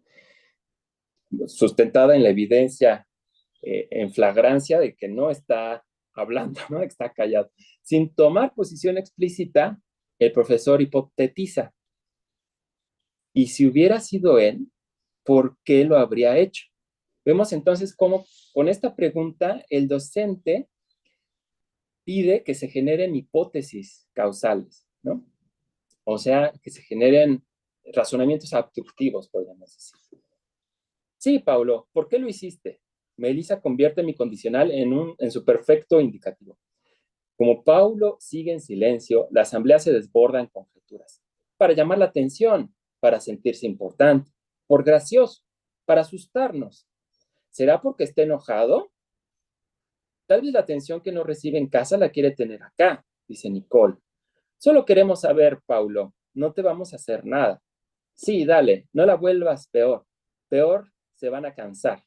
Sustentada en la evidencia en flagrancia de que no está hablando, ¿no? Está callado. Sin tomar posición explícita, el profesor hipotetiza. Y si hubiera sido él, ¿por qué lo habría hecho? Vemos entonces cómo con esta pregunta el docente pide que se generen hipótesis causales, ¿no? O sea, que se generen razonamientos abductivos, podríamos decir. Sí, Paulo, ¿por qué lo hiciste? Melissa convierte mi condicional en su perfecto indicativo. Como Paulo sigue en silencio, la asamblea se desborda en conjeturas. Para llamar la atención, para sentirse importante, por gracioso, para asustarnos. ¿Será porque está enojado? Tal vez la atención que no recibe en casa la quiere tener acá, dice Nicole. Solo queremos saber, Paulo, no te vamos a hacer nada. Sí, dale, no la vuelvas peor. Peor, se van a cansar.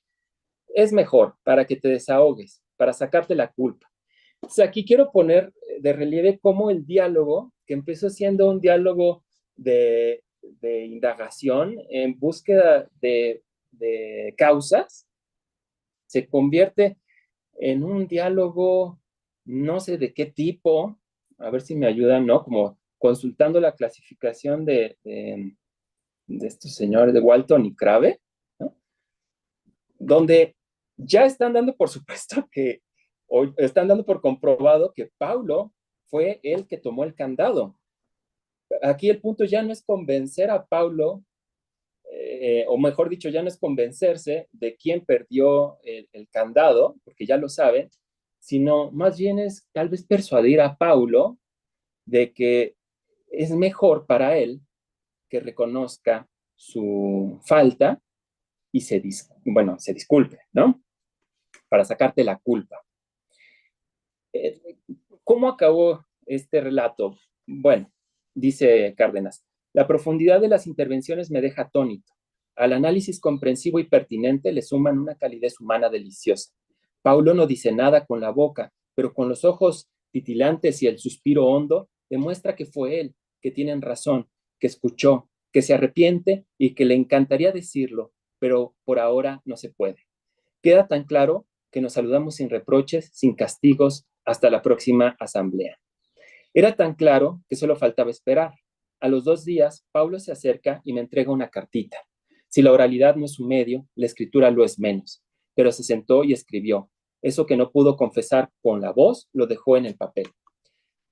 Es mejor para que te desahogues, para sacarte la culpa. Entonces, aquí quiero poner de relieve cómo el diálogo, que empezó siendo un diálogo de indagación en búsqueda de causas, se convierte en un diálogo, no sé de qué tipo, a ver si me ayudan, ¿no? Como consultando la clasificación de estos señores de Walton y Crabbe, ¿no? Donde ya están dando por supuesto que, o están dando por comprobado que Paulo fue el que tomó el candado. Aquí el punto ya no es convencer a Paulo, o mejor dicho, ya no es convencerse de quién perdió el candado, porque ya lo saben, sino más bien es tal vez persuadir a Paulo de que es mejor para él que reconozca su falta y se disculpe, ¿no? Para sacarte la culpa. ¿Cómo acabó este relato? Bueno, dice Cárdenas, la profundidad de las intervenciones me deja atónito. Al análisis comprensivo y pertinente le suman una calidez humana deliciosa. Paulo no dice nada con la boca, pero con los ojos titilantes y el suspiro hondo, demuestra que fue él, que tienen razón, que escuchó, que se arrepiente y que le encantaría decirlo, pero por ahora no se puede. Queda tan claro que nos saludamos sin reproches, sin castigos, hasta la próxima asamblea. Era tan claro que solo faltaba esperar. A los 2 días, Paulo se acerca y me entrega una cartita. Si la oralidad no es su medio, la escritura lo es menos. Pero se sentó y escribió. Eso que no pudo confesar con la voz, lo dejó en el papel.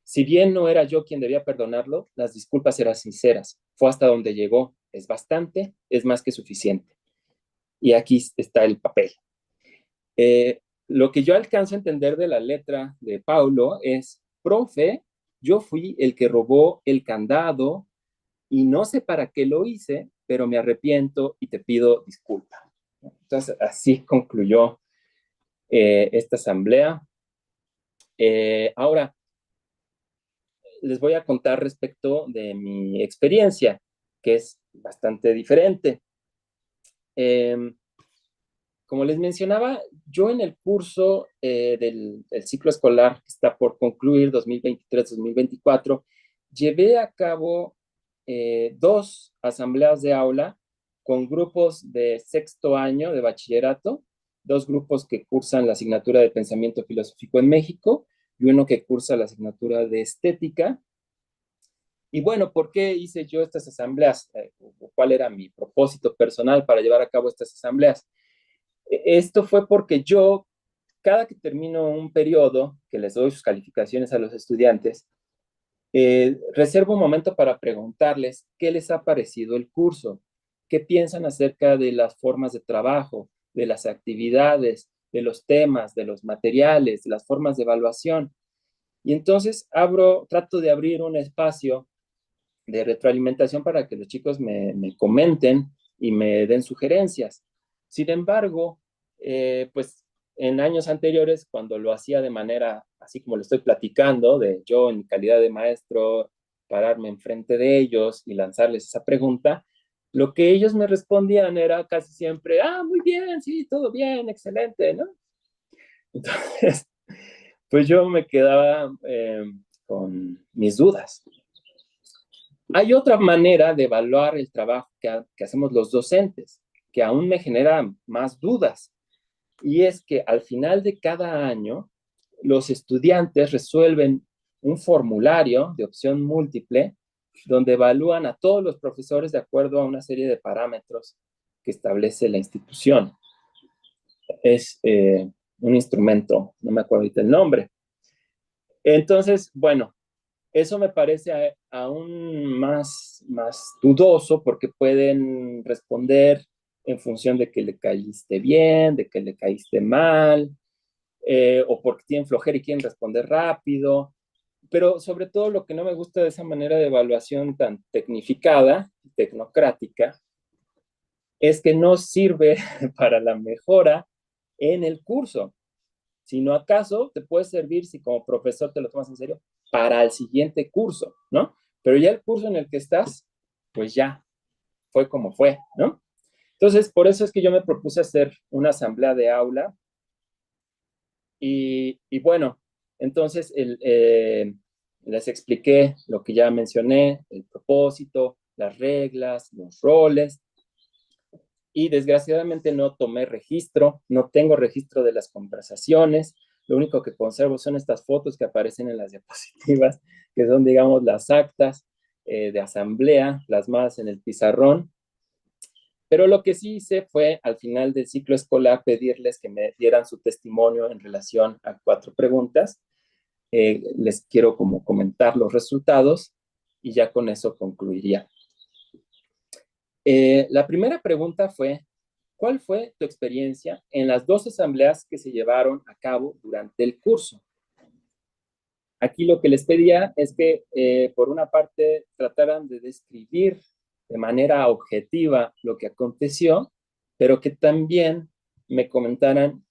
Si bien no era yo quien debía perdonarlo, las disculpas eran sinceras. Fue hasta donde llegó. Es bastante, es más que suficiente. Y aquí está el papel. Lo que yo alcanzo a entender de la letra de Paulo es, profe, yo fui el que robó el candado y no sé para qué lo hice, pero me arrepiento y te pido disculpa. Entonces, así concluyó esta asamblea. Ahora, les voy a contar respecto de mi experiencia, que es bastante diferente. Como les mencionaba, yo en el curso del ciclo escolar que está por concluir, 2023-2024, llevé a cabo 2 asambleas de aula con grupos de 6º año de bachillerato, 2 grupos que cursan la asignatura de Pensamiento Filosófico en México y uno que cursa la asignatura de Estética. Y bueno, ¿por qué hice yo estas asambleas? ¿Cuál era mi propósito personal para llevar a cabo estas asambleas? Esto fue porque yo, cada que termino un periodo, que les doy sus calificaciones a los estudiantes, reservo un momento para preguntarles qué les ha parecido el curso, qué piensan acerca de las formas de trabajo, de las actividades, de los temas, de los materiales, de las formas de evaluación. Y entonces trato de abrir un espacio de retroalimentación para que los chicos me comenten y me den sugerencias. Sin embargo, pues en años anteriores, cuando lo hacía de manera, así como lo estoy platicando, de yo en mi calidad de maestro, pararme enfrente de ellos y lanzarles esa pregunta, lo que ellos me respondían era casi siempre, muy bien, sí, todo bien, excelente, ¿no? Entonces, pues yo me quedaba con mis dudas. Hay otra manera de evaluar el trabajo que hacemos los docentes, que aún me genera más dudas. y es que al final de cada año, los estudiantes resuelven un formulario de opción múltiple donde evalúan a todos los profesores de acuerdo a una serie de parámetros que establece la institución. Es un instrumento, no me acuerdo ahorita el nombre. Entonces, bueno, eso me parece aún más dudoso porque pueden responder en función de que le caíste bien, de que le caíste mal, o porque tienen flojera y quieren responder rápido. Pero sobre todo lo que no me gusta de esa manera de evaluación tan tecnificada, tecnocrática, es que no sirve para la mejora en el curso, sino acaso te puede servir si como profesor te lo tomas en serio para el siguiente curso, ¿no? Pero ya el curso en el que estás, pues ya fue como fue, ¿no? Entonces, por eso es que yo me propuse hacer una asamblea de aula y bueno, entonces les expliqué lo que ya mencioné, el propósito, las reglas, los roles, y desgraciadamente no tomé registro, no tengo registro de las conversaciones, lo único que conservo son estas fotos que aparecen en las diapositivas, que son, digamos, las actas de asamblea plasmadas en el pizarrón. Pero lo que sí hice fue, al final del ciclo escolar, pedirles que me dieran su testimonio en relación a 4 preguntas. Les quiero como comentar los resultados y ya con eso concluiría. La primera pregunta fue, ¿cuál fue tu experiencia en las 2 asambleas que se llevaron a cabo durante el curso? Aquí lo que les pedía es que, por una parte, trataran de describir de manera objetiva lo que aconteció, pero que también me comentaran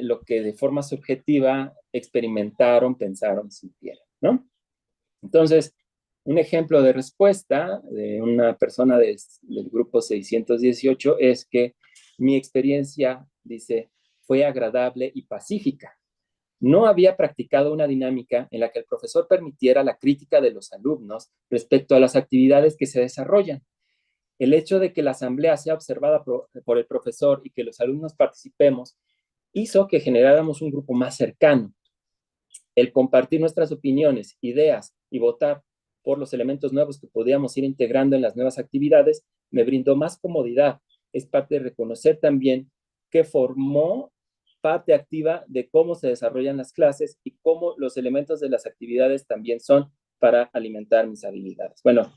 lo que de forma subjetiva experimentaron, pensaron, sintieron, ¿no? Entonces, un ejemplo de respuesta de una persona del grupo 618 es que mi experiencia, dice, fue agradable y pacífica. No había practicado una dinámica en la que el profesor permitiera la crítica de los alumnos respecto a las actividades que se desarrollan. El hecho de que la asamblea sea observada por el profesor y que los alumnos participemos hizo que generáramos un grupo más cercano. El compartir nuestras opiniones, ideas y votar por los elementos nuevos que podíamos ir integrando en las nuevas actividades me brindó más comodidad. Es parte de reconocer también que formó parte activa de cómo se desarrollan las clases y cómo los elementos de las actividades también son para alimentar mis habilidades. Bueno,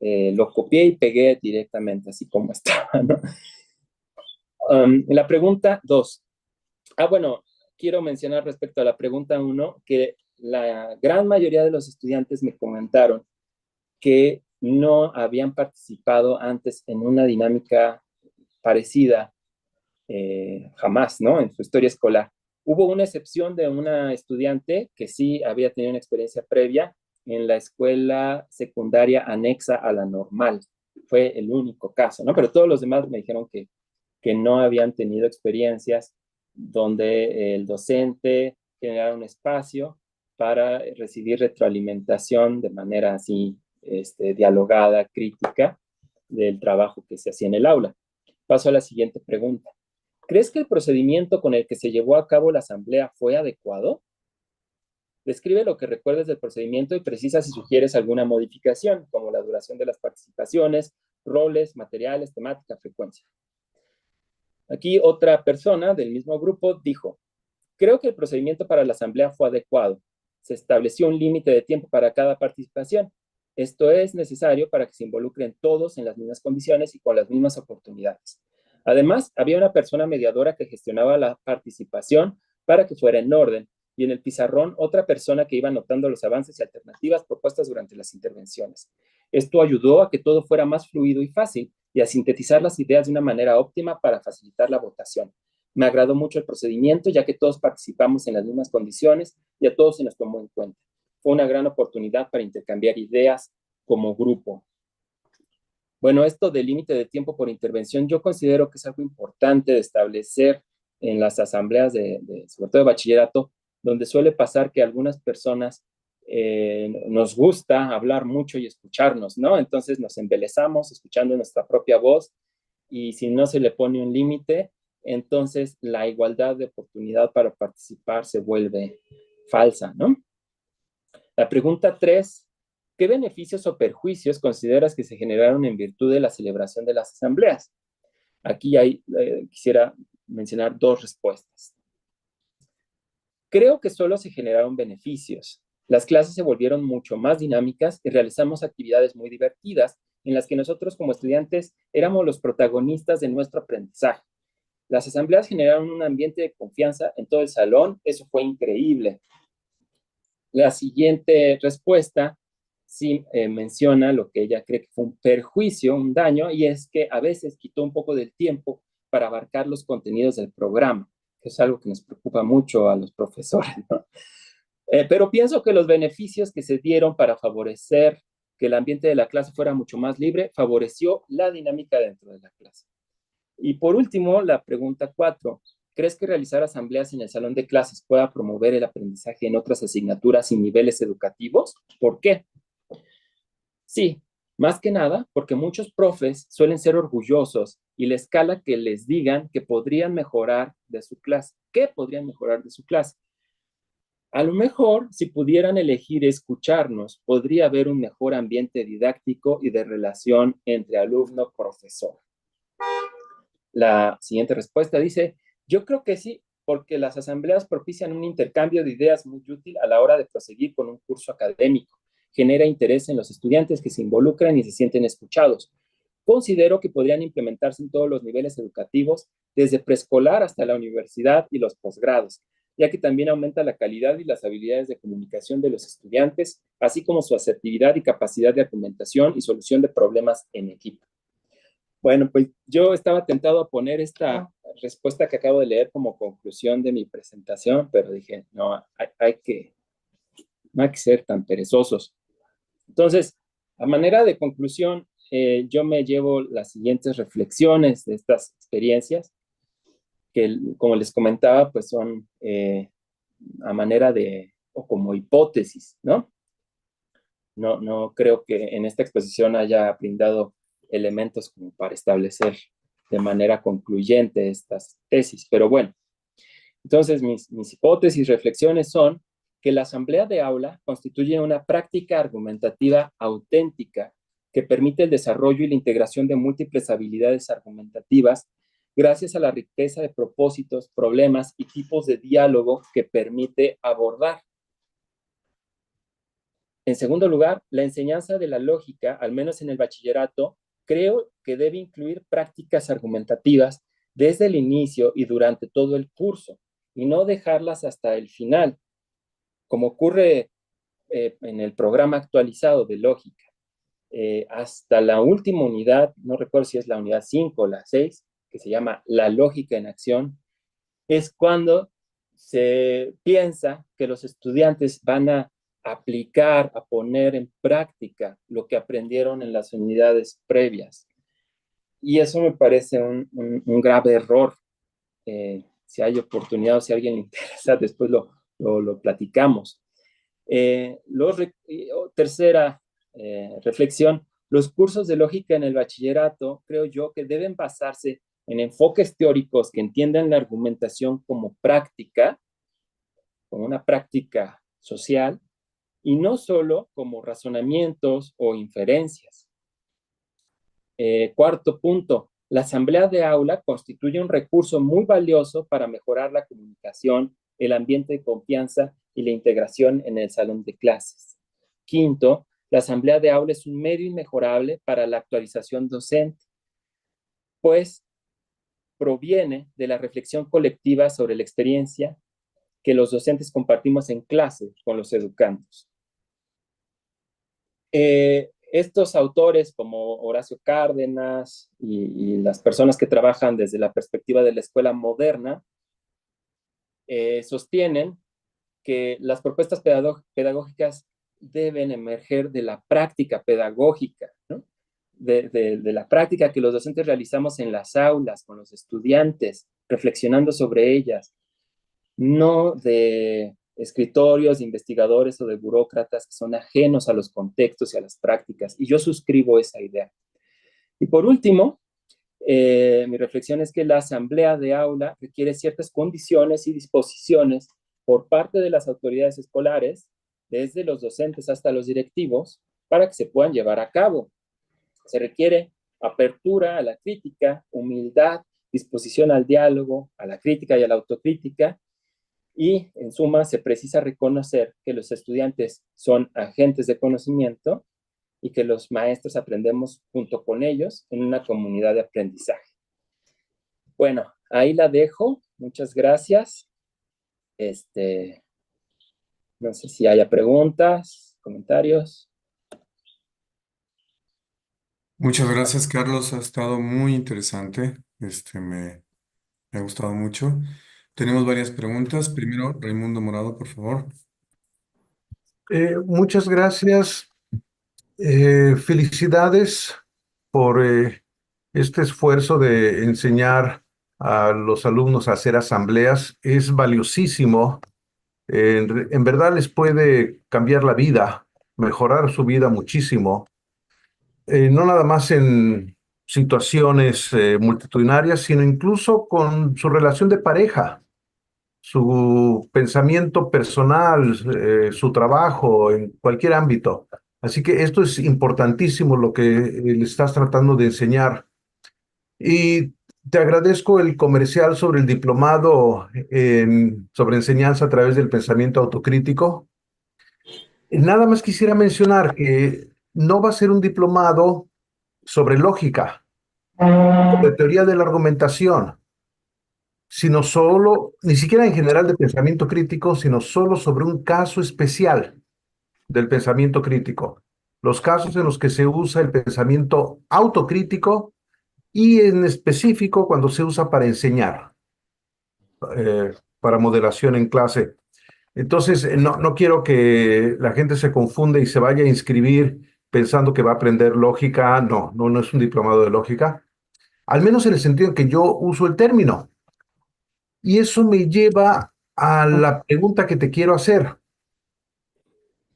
lo copié y pegué directamente, así como estaba, ¿no? La pregunta 2. Bueno, quiero mencionar respecto a la pregunta 1 que la gran mayoría de los estudiantes me comentaron que no habían participado antes en una dinámica parecida jamás, ¿no? En su historia escolar. Hubo una excepción de una estudiante que sí había tenido una experiencia previa en la escuela secundaria anexa a la normal. Fue el único caso, ¿no? Pero todos los demás me dijeron que no habían tenido experiencias donde el docente generara un espacio para recibir retroalimentación de manera así dialogada, crítica del trabajo que se hacía en el aula. Paso a la siguiente pregunta. ¿Crees que el procedimiento con el que se llevó a cabo la asamblea fue adecuado? Describe lo que recuerdes del procedimiento y precisa si sugieres alguna modificación, como la duración de las participaciones, roles, materiales, temática, frecuencia. Aquí otra persona del mismo grupo dijo, creo que el procedimiento para la asamblea fue adecuado. Se estableció un límite de tiempo para cada participación. Esto es necesario para que se involucren todos en las mismas condiciones y con las mismas oportunidades. Además, había una persona mediadora que gestionaba la participación para que fuera en orden, y en el pizarrón otra persona que iba anotando los avances y alternativas propuestas durante las intervenciones. Esto ayudó a que todo fuera más fluido y fácil, y a sintetizar las ideas de una manera óptima para facilitar la votación. Me agradó mucho el procedimiento, ya que todos participamos en las mismas condiciones y a todos se nos tomó en cuenta. Fue una gran oportunidad para intercambiar ideas como grupo. Bueno, esto del límite de tiempo por intervención, yo considero que es algo importante de establecer en las asambleas sobre todo de bachillerato, donde suele pasar que algunas personas nos gusta hablar mucho y escucharnos, ¿no? Entonces nos embelezamos escuchando nuestra propia voz y si no se le pone un límite, entonces la igualdad de oportunidad para participar se vuelve falsa, ¿no? La pregunta 3, ¿qué beneficios o perjuicios consideras que se generaron en virtud de la celebración de las asambleas? Aquí quisiera mencionar 2 respuestas. Creo que solo se generaron beneficios. Las clases se volvieron mucho más dinámicas y realizamos actividades muy divertidas en las que nosotros como estudiantes éramos los protagonistas de nuestro aprendizaje. Las asambleas generaron un ambiente de confianza en todo el salón. Eso fue increíble. La siguiente respuesta sí menciona lo que ella cree que fue un perjuicio, un daño, y es que a veces quitó un poco del tiempo para abarcar los contenidos del programa, que es algo que nos preocupa mucho a los profesores, ¿no? Pero pienso que los beneficios que se dieron para favorecer que el ambiente de la clase fuera mucho más libre, favoreció la dinámica dentro de la clase. Y por último, la pregunta 4. ¿Crees que realizar asambleas en el salón de clases pueda promover el aprendizaje en otras asignaturas y niveles educativos? ¿Por qué? Sí, más que nada porque muchos profes suelen ser orgullosos y les cala que les digan que podrían mejorar de su clase. ¿Qué podrían mejorar de su clase? A lo mejor, si pudieran elegir escucharnos, podría haber un mejor ambiente didáctico y de relación entre alumno-profesor. La siguiente respuesta dice, yo creo que sí, porque las asambleas propician un intercambio de ideas muy útil a la hora de proseguir con un curso académico. Genera interés en los estudiantes que se involucran y se sienten escuchados. Considero que podrían implementarse en todos los niveles educativos, desde preescolar hasta la universidad y los posgrados, ya que también aumenta la calidad y las habilidades de comunicación de los estudiantes, así como su asertividad y capacidad de argumentación y solución de problemas en equipo. Bueno, pues yo estaba tentado a poner esta respuesta que acabo de leer como conclusión de mi presentación, pero dije, no hay que ser tan perezosos. Entonces, a manera de conclusión, yo me llevo las siguientes reflexiones de estas experiencias, que como les comentaba, pues son a manera de, o como hipótesis, ¿no? No creo que en esta exposición haya brindado elementos como para establecer de manera concluyente estas tesis, pero bueno. Entonces, mis hipótesis y reflexiones son que la asamblea de aula constituye una práctica argumentativa auténtica que permite el desarrollo y la integración de múltiples habilidades argumentativas gracias a la riqueza de propósitos, problemas y tipos de diálogo que permite abordar. En segundo lugar, la enseñanza de la lógica, al menos en el bachillerato, creo que debe incluir prácticas argumentativas desde el inicio y durante todo el curso, y no dejarlas hasta el final, como ocurre en el programa actualizado de lógica. Hasta la última unidad, no recuerdo si es la unidad 5 o la 6, que se llama La lógica en acción, es cuando se piensa que los estudiantes van a aplicar, a poner en práctica lo que aprendieron en las unidades previas. Y eso me parece un grave error. Si hay oportunidad o si a alguien le interesa, después lo platicamos. Tercera reflexión, los cursos de lógica en el bachillerato, creo yo, que deben basarse en enfoques teóricos que entiendan la argumentación como práctica, como una práctica social, y no solo como razonamientos o inferencias. Cuarto punto, la asamblea de aula constituye un recurso muy valioso para mejorar la comunicación, el ambiente de confianza y la integración en el salón de clases. Quinto, la asamblea de aula es un medio inmejorable para la actualización docente, pues proviene de la reflexión colectiva sobre la experiencia que los docentes compartimos en clase con los educandos. Estos autores como Horacio Cárdenas y las personas que trabajan desde la perspectiva de la escuela moderna sostienen que las propuestas pedagógicas deben emerger de la práctica pedagógica, ¿no? de la práctica que los docentes realizamos en las aulas, con los estudiantes, reflexionando sobre ellas, no de escritorios, de investigadores o de burócratas que son ajenos a los contextos y a las prácticas. Y yo suscribo esa idea. Y por último, Mi reflexión es que la asamblea de aula requiere ciertas condiciones y disposiciones por parte de las autoridades escolares, desde los docentes hasta los directivos, para que se puedan llevar a cabo. Se requiere apertura a la crítica, humildad, disposición al diálogo, a la crítica y a la autocrítica, y en suma se precisa reconocer que los estudiantes son agentes de conocimiento y que los maestros aprendemos junto con ellos en una comunidad de aprendizaje. Bueno, ahí la dejo. Muchas gracias. No sé si haya preguntas, comentarios. Muchas gracias, Carlos. Ha estado muy interesante. Me ha gustado mucho. Tenemos varias preguntas. Primero, Raimundo Morado, por favor. Muchas gracias. Felicidades por este esfuerzo de enseñar a los alumnos a hacer asambleas. Es valiosísimo. En verdad les puede cambiar la vida, mejorar su vida muchísimo. No nada más en situaciones multitudinarias, sino incluso con su relación de pareja, su pensamiento personal, su trabajo, en cualquier ámbito. Así que esto es importantísimo lo que le estás tratando de enseñar. Y te agradezco el comercial sobre el diplomado sobre enseñanza a través del pensamiento autocrítico. Nada más quisiera mencionar que no va a ser un diplomado sobre lógica, sobre teoría de la argumentación, sino solo, ni siquiera en general de pensamiento crítico, sino solo sobre un caso especial del pensamiento crítico. Los casos en los que se usa el pensamiento autocrítico y en específico cuando se usa para enseñar, para moderación en clase. Entonces, no quiero que la gente se confunda y se vaya a inscribir pensando que va a aprender lógica. No es un diplomado de lógica, al menos en el sentido en que yo uso el término. Y eso me lleva a la pregunta que te quiero hacer.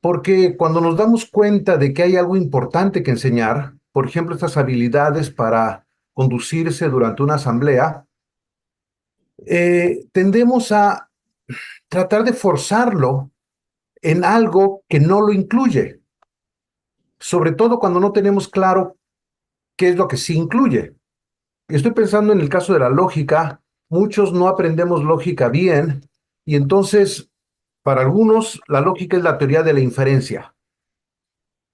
Porque cuando nos damos cuenta de que hay algo importante que enseñar, por ejemplo, estas habilidades para conducirse durante una asamblea, tendemos a tratar de forzarlo en algo que no lo incluye, sobre todo cuando no tenemos claro qué es lo que sí incluye. Estoy pensando en el caso de la lógica. Muchos no aprendemos lógica bien y entonces, para algunos, la lógica es la teoría de la inferencia.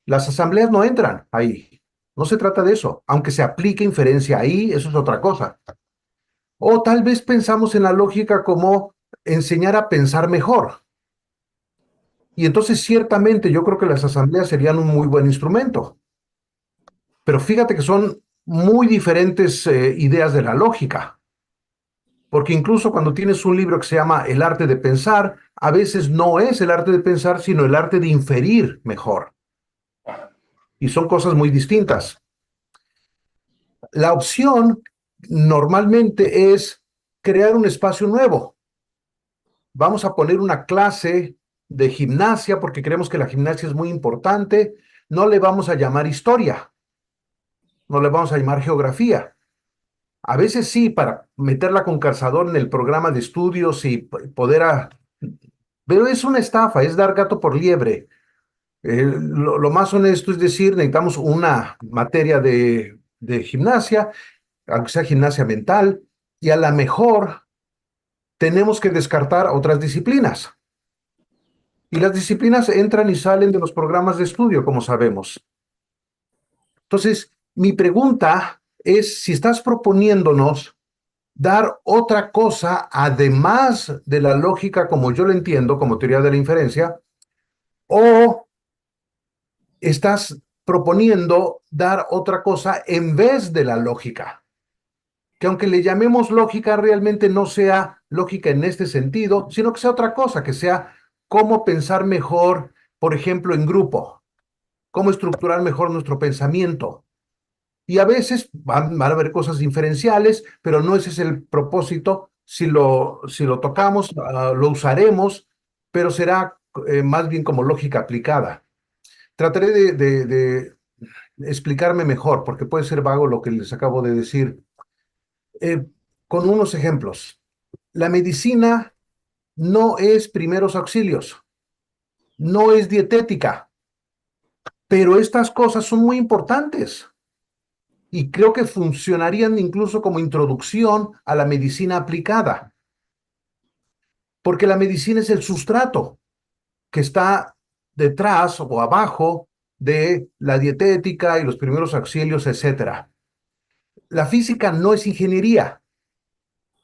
Las asambleas no entran ahí. No se trata de eso. Aunque se aplique inferencia ahí, eso es otra cosa. O tal vez pensamos en la lógica como enseñar a pensar mejor. Y entonces, ciertamente, yo creo que las asambleas serían un muy buen instrumento. Pero fíjate que son muy diferentes ideas de la lógica. Porque incluso cuando tienes un libro que se llama El arte de pensar, a veces no es el arte de pensar, sino el arte de inferir mejor. Y son cosas muy distintas. La opción normalmente es crear un espacio nuevo. Vamos a poner una clase de gimnasia porque creemos que la gimnasia es muy importante. No le vamos a llamar historia, no le vamos a llamar geografía. A veces sí, para meterla con calzador en el programa de estudios y poder. Pero es una estafa, es dar gato por liebre. Lo más honesto es decir, necesitamos una materia de gimnasia, aunque sea gimnasia mental, y a lo mejor tenemos que descartar otras disciplinas. Y las disciplinas entran y salen de los programas de estudio, como sabemos. Entonces, mi pregunta es si estás proponiéndonos dar otra cosa, además de la lógica como yo la entiendo, como teoría de la inferencia, o estás proponiendo dar otra cosa en vez de la lógica, que aunque le llamemos lógica, realmente no sea lógica en este sentido, sino que sea otra cosa, que sea cómo pensar mejor, por ejemplo, en grupo, cómo estructurar mejor nuestro pensamiento. Y a veces van a haber cosas diferenciales, pero no ese es el propósito. Si lo tocamos, lo usaremos, pero será más bien como lógica aplicada. Trataré de explicarme mejor, porque puede ser vago lo que les acabo de decir. eh, con unos ejemplos. La medicina no es primeros auxilios, no es dietética, pero estas cosas son muy importantes y creo que funcionarían incluso como introducción a la medicina aplicada, porque la medicina es el sustrato que está detrás o abajo de la dietética y los primeros auxilios, etcétera. La física no es ingeniería,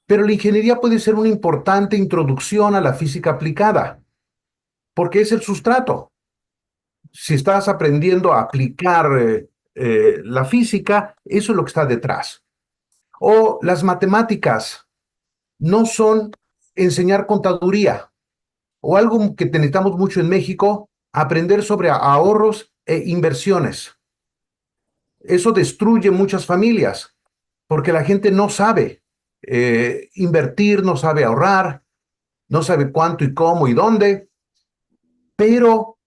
pero la ingeniería puede ser una importante introducción a la física aplicada, porque es el sustrato. Si estás aprendiendo a aplicar la física, eso es lo que está detrás. O las matemáticas no son enseñar contaduría, o algo que necesitamos mucho en México, aprender sobre ahorros e inversiones. Eso destruye muchas familias, porque la gente no sabe invertir, no sabe ahorrar, no sabe cuánto y cómo y dónde, pero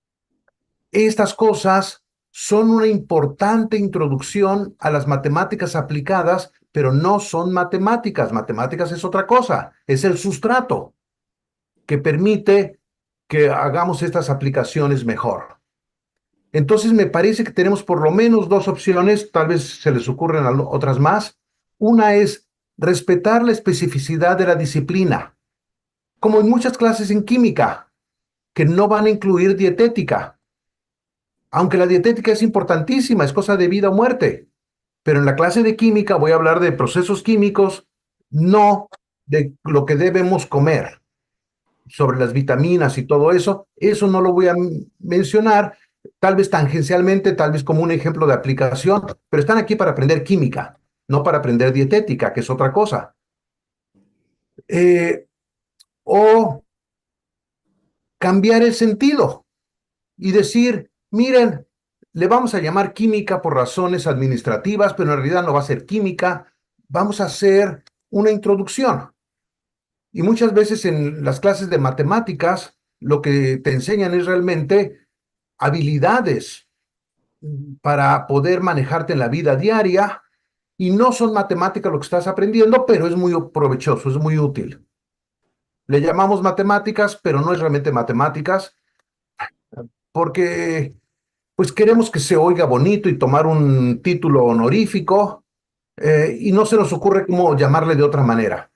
estas cosas son una importante introducción a las matemáticas aplicadas, pero no son matemáticas. Matemáticas es otra cosa, es el sustrato que permite que hagamos estas aplicaciones mejor. Entonces me parece que tenemos por lo menos dos opciones, tal vez se les ocurren otras más. Una es respetar la especificidad de la disciplina, como en muchas clases en química, que no van a incluir dietética, aunque la dietética es importantísima, es cosa de vida o muerte. Pero en la clase de química voy a hablar de procesos químicos, no de lo que debemos comer, sobre las vitaminas y todo eso. Eso no lo voy a mencionar, tal vez tangencialmente, tal vez como un ejemplo de aplicación, pero están aquí para aprender química, no para aprender dietética, que es otra cosa. Eh, o cambiar el sentido y decir, miren, le vamos a llamar química por razones administrativas, pero en realidad no va a ser química, vamos a hacer una introducción. Y muchas veces en las clases de matemáticas lo que te enseñan es realmente habilidades para poder manejarte en la vida diaria y no son matemáticas lo que estás aprendiendo, pero es muy provechoso, es muy útil. Le llamamos matemáticas, pero no es realmente matemáticas porque pues queremos que se oiga bonito y tomar un título honorífico y no se nos ocurre cómo llamarle de otra manera.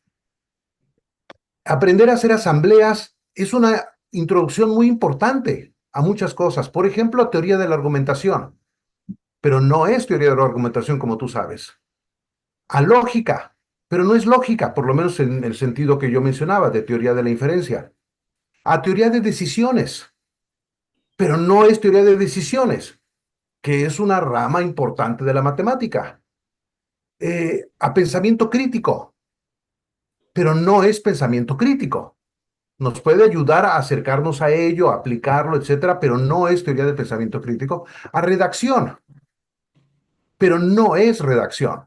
Aprender a hacer asambleas es una introducción muy importante a muchas cosas. Por ejemplo, teoría de la argumentación, pero no es teoría de la argumentación como tú sabes. A lógica, pero no es lógica, por lo menos en el sentido que yo mencionaba, de teoría de la inferencia. A teoría de decisiones, pero no es teoría de decisiones, que es una rama importante de la matemática. A pensamiento crítico, pero no es pensamiento crítico. Nos puede ayudar a acercarnos a ello, a aplicarlo, etcétera, pero no es teoría de pensamiento crítico. A redacción, pero no es redacción.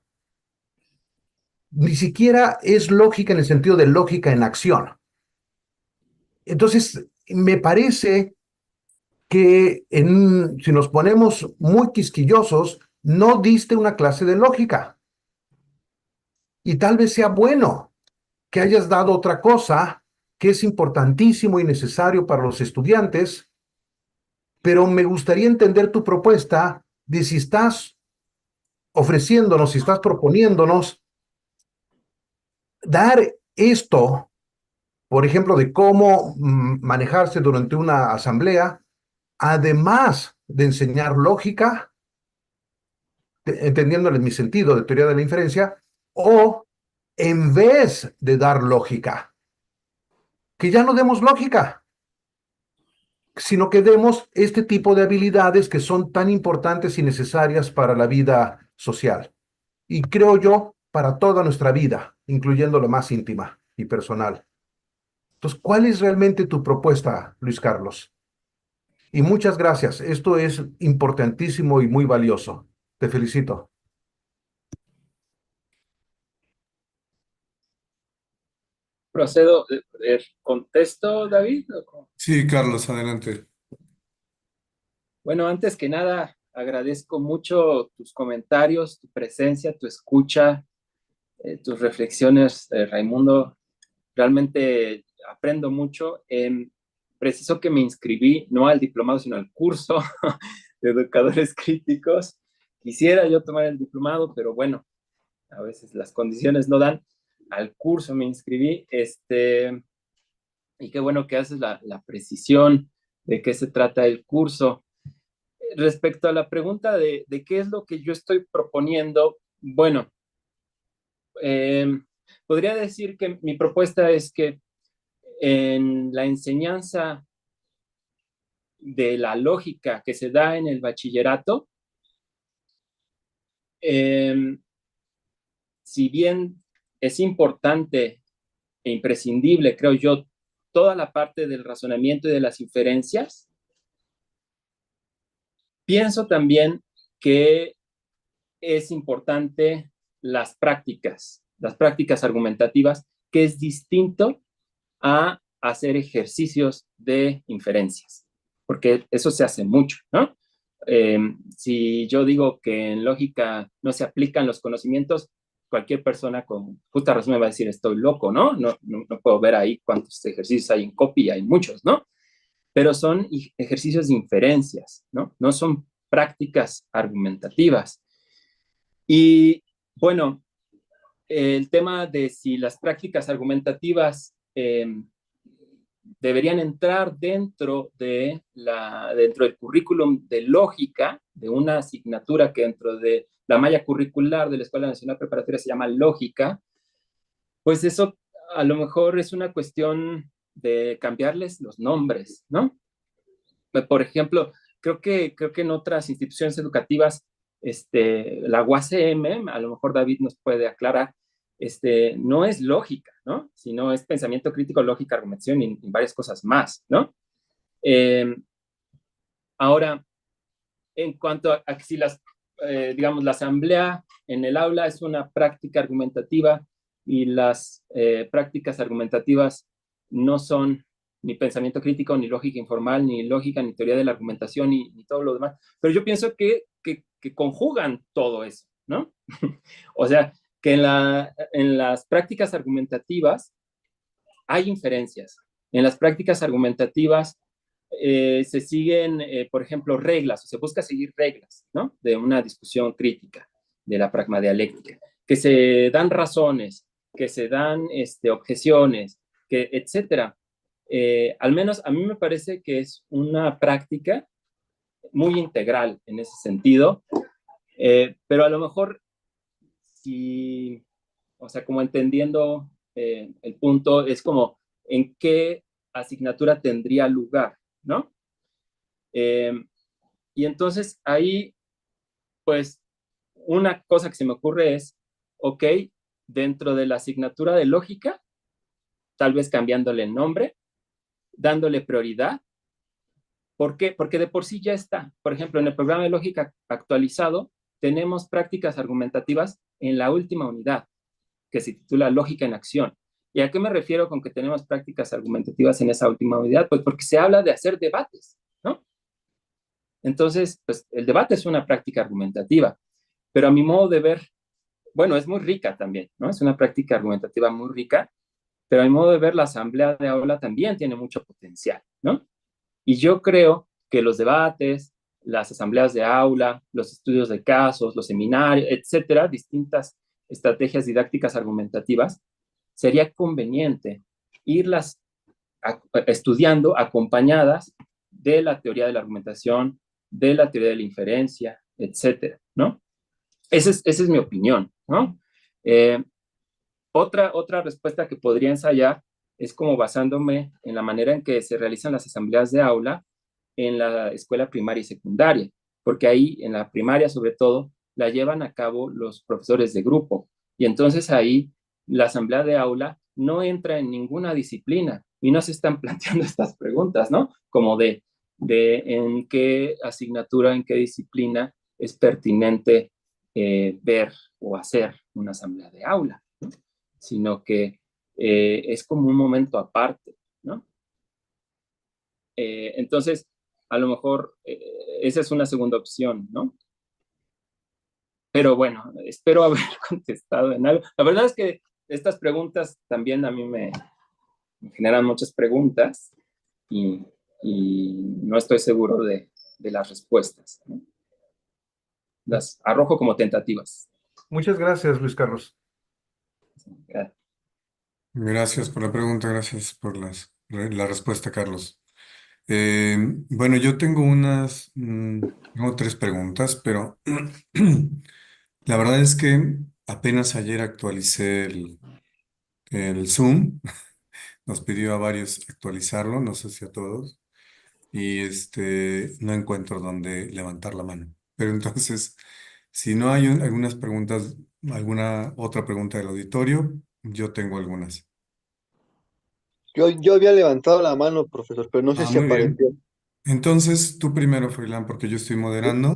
Ni siquiera es lógica en el sentido de lógica en acción. Entonces, me parece que si nos ponemos muy quisquillosos, no diste una clase de lógica. Y tal vez sea bueno que hayas dado otra cosa que es importantísimo y necesario para los estudiantes, pero me gustaría entender tu propuesta de si estás ofreciéndonos, si estás proponiéndonos dar esto, por ejemplo, de cómo manejarse durante una asamblea, además de enseñar lógica, entendiéndole mi sentido de teoría de la inferencia, o en vez de dar lógica, que ya no demos lógica, sino que demos este tipo de habilidades que son tan importantes y necesarias para la vida social. Y creo yo, para toda nuestra vida, incluyendo la más íntima y personal. Entonces, ¿cuál es realmente tu propuesta, Luis Carlos? Y muchas gracias. Esto es importantísimo y muy valioso. Te felicito. Procedo, ¿contesto, David? Sí, Carlos, adelante. Bueno, antes que nada, agradezco mucho tus comentarios, tu presencia, tu escucha. tus reflexiones, Raimundo. Realmente aprendo mucho. Preciso que me inscribí no al diplomado, sino al curso de educadores críticos. Quisiera yo tomar el diplomado, pero bueno, a veces las condiciones no dan. Al curso me inscribí, y qué bueno que haces la precisión de qué se trata el curso. Respecto a la pregunta de qué es lo que yo estoy proponiendo, bueno, podría decir que mi propuesta es que en la enseñanza de la lógica que se da en el bachillerato, si bien es importante e imprescindible, creo yo, toda la parte del razonamiento y de las inferencias, pienso también que es importante las prácticas argumentativas, que es distinto a hacer ejercicios de inferencias, porque eso se hace mucho, ¿no? Si yo digo que en lógica no se aplican los conocimientos, cualquier persona con justa razón me va a decir estoy loco, ¿no? No puedo ver ahí cuántos ejercicios hay en copy, hay muchos, ¿no? Pero son ejercicios de inferencias, ¿no? No son prácticas argumentativas. Y bueno, el tema de si las prácticas argumentativas deberían entrar dentro del currículum de lógica, de una asignatura que dentro de la malla curricular de la Escuela Nacional Preparatoria se llama lógica, pues eso a lo mejor es una cuestión de cambiarles los nombres, ¿no? Por ejemplo, creo que en otras instituciones educativas, la UACM, a lo mejor David nos puede aclarar, no es lógica, ¿no? Sino es pensamiento crítico, lógica, argumentación y varias cosas más, ¿no? Ahora, en cuanto a si digamos, la asamblea en el aula es una práctica argumentativa y las prácticas argumentativas no son ni pensamiento crítico, ni lógica informal, ni lógica, ni teoría de la argumentación, ni todo lo demás. Pero yo pienso que conjugan todo eso, ¿no? O sea, que en las prácticas argumentativas hay inferencias. En las prácticas argumentativas se siguen, por ejemplo, reglas, o se busca seguir reglas, ¿no? De una discusión crítica, de la pragmadialéctica, que se dan razones, que se dan objeciones, que, etcétera. Al menos a mí me parece que es una práctica muy integral en ese sentido, pero a lo mejor si, o sea, como entendiendo el punto, es como en qué asignatura tendría lugar, ¿no? Y entonces ahí, pues, una cosa que se me ocurre es, ok, dentro de la asignatura de lógica, tal vez cambiándole el nombre, dándole prioridad. ¿Por qué? Porque de por sí ya está. Por ejemplo, en el programa de lógica actualizado, tenemos prácticas argumentativas en la última unidad, que se titula Lógica en Acción. ¿Y a qué me refiero con que tenemos prácticas argumentativas en esa última unidad? Pues porque se habla de hacer debates, ¿no? Entonces, pues el debate es una práctica argumentativa, pero a mi modo de ver, bueno, es muy rica también, ¿no? Es una práctica argumentativa muy rica, pero a mi modo de ver, la asamblea de aula también tiene mucho potencial, ¿no? Y yo creo que los debates, las asambleas de aula, los estudios de casos, los seminarios, etcétera, distintas estrategias didácticas argumentativas, sería conveniente irlas estudiando acompañadas de la teoría de la argumentación, de la teoría de la inferencia, etcétera, ¿no? Esa es mi opinión, ¿no? Otra respuesta que podría ensayar es como basándome en la manera en que se realizan las asambleas de aula en la escuela primaria y secundaria, porque ahí en la primaria sobre todo la llevan a cabo los profesores de grupo y entonces ahí la asamblea de aula no entra en ninguna disciplina y no se están planteando estas preguntas, ¿no? Como de en qué asignatura, en qué disciplina es pertinente ver o hacer una asamblea de aula, ¿no? Sino que es como un momento aparte, ¿no? Entonces, a lo mejor esa es una segunda opción, ¿no? Pero bueno, espero haber contestado en algo. La verdad es que estas preguntas también a mí me generan muchas preguntas y, y no estoy seguro de las respuestas, ¿no? Las arrojo como tentativas. Muchas gracias, Luis Carlos. Gracias. Gracias por la pregunta, gracias por la respuesta, Carlos. Bueno, yo tengo tengo tres preguntas, pero la verdad es que apenas ayer actualicé el Zoom. Nos pidió a varios actualizarlo, no sé si a todos, y no encuentro dónde levantar la mano. Pero entonces, si no hay algunas preguntas, alguna otra pregunta del auditorio, yo tengo algunas. Yo había levantado la mano, profesor, pero no sé Ah, si muy apareció. bien. Entonces, tú primero, Froilán, porque yo estoy moderando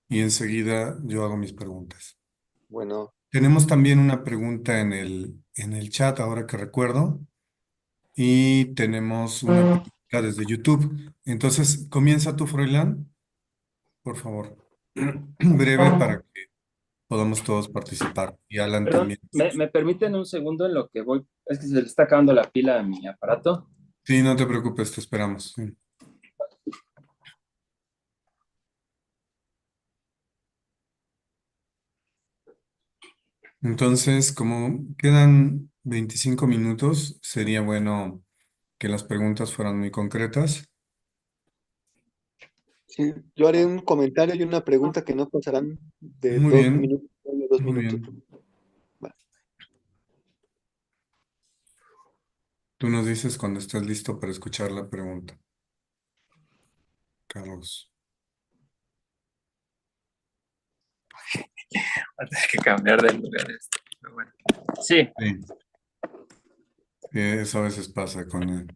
y enseguida yo hago mis preguntas. Bueno, Tenemos también una pregunta en el chat, ahora que recuerdo, y tenemos una pregunta desde YouTube. Entonces, comienza tú, Froilán, por favor. Breve para que podamos todos participar. Y Alan Perdón, también. ¿me permiten un segundo en lo que voy? Es que se le está acabando la pila a mi aparato. Sí, no te preocupes, te esperamos. Sí. Entonces, como quedan 25 minutos, sería bueno que las preguntas fueran muy concretas. sí, yo haré un comentario y una pregunta que no pasarán de Muy 2 minutos, bien, 2 minutos. muy bien. Va. Tú nos dices cuando estés listo para escuchar la pregunta, Carlos. Voy a tener que cambiar de lugar esto, pero bueno. Sí, Sí, eso a veces pasa con el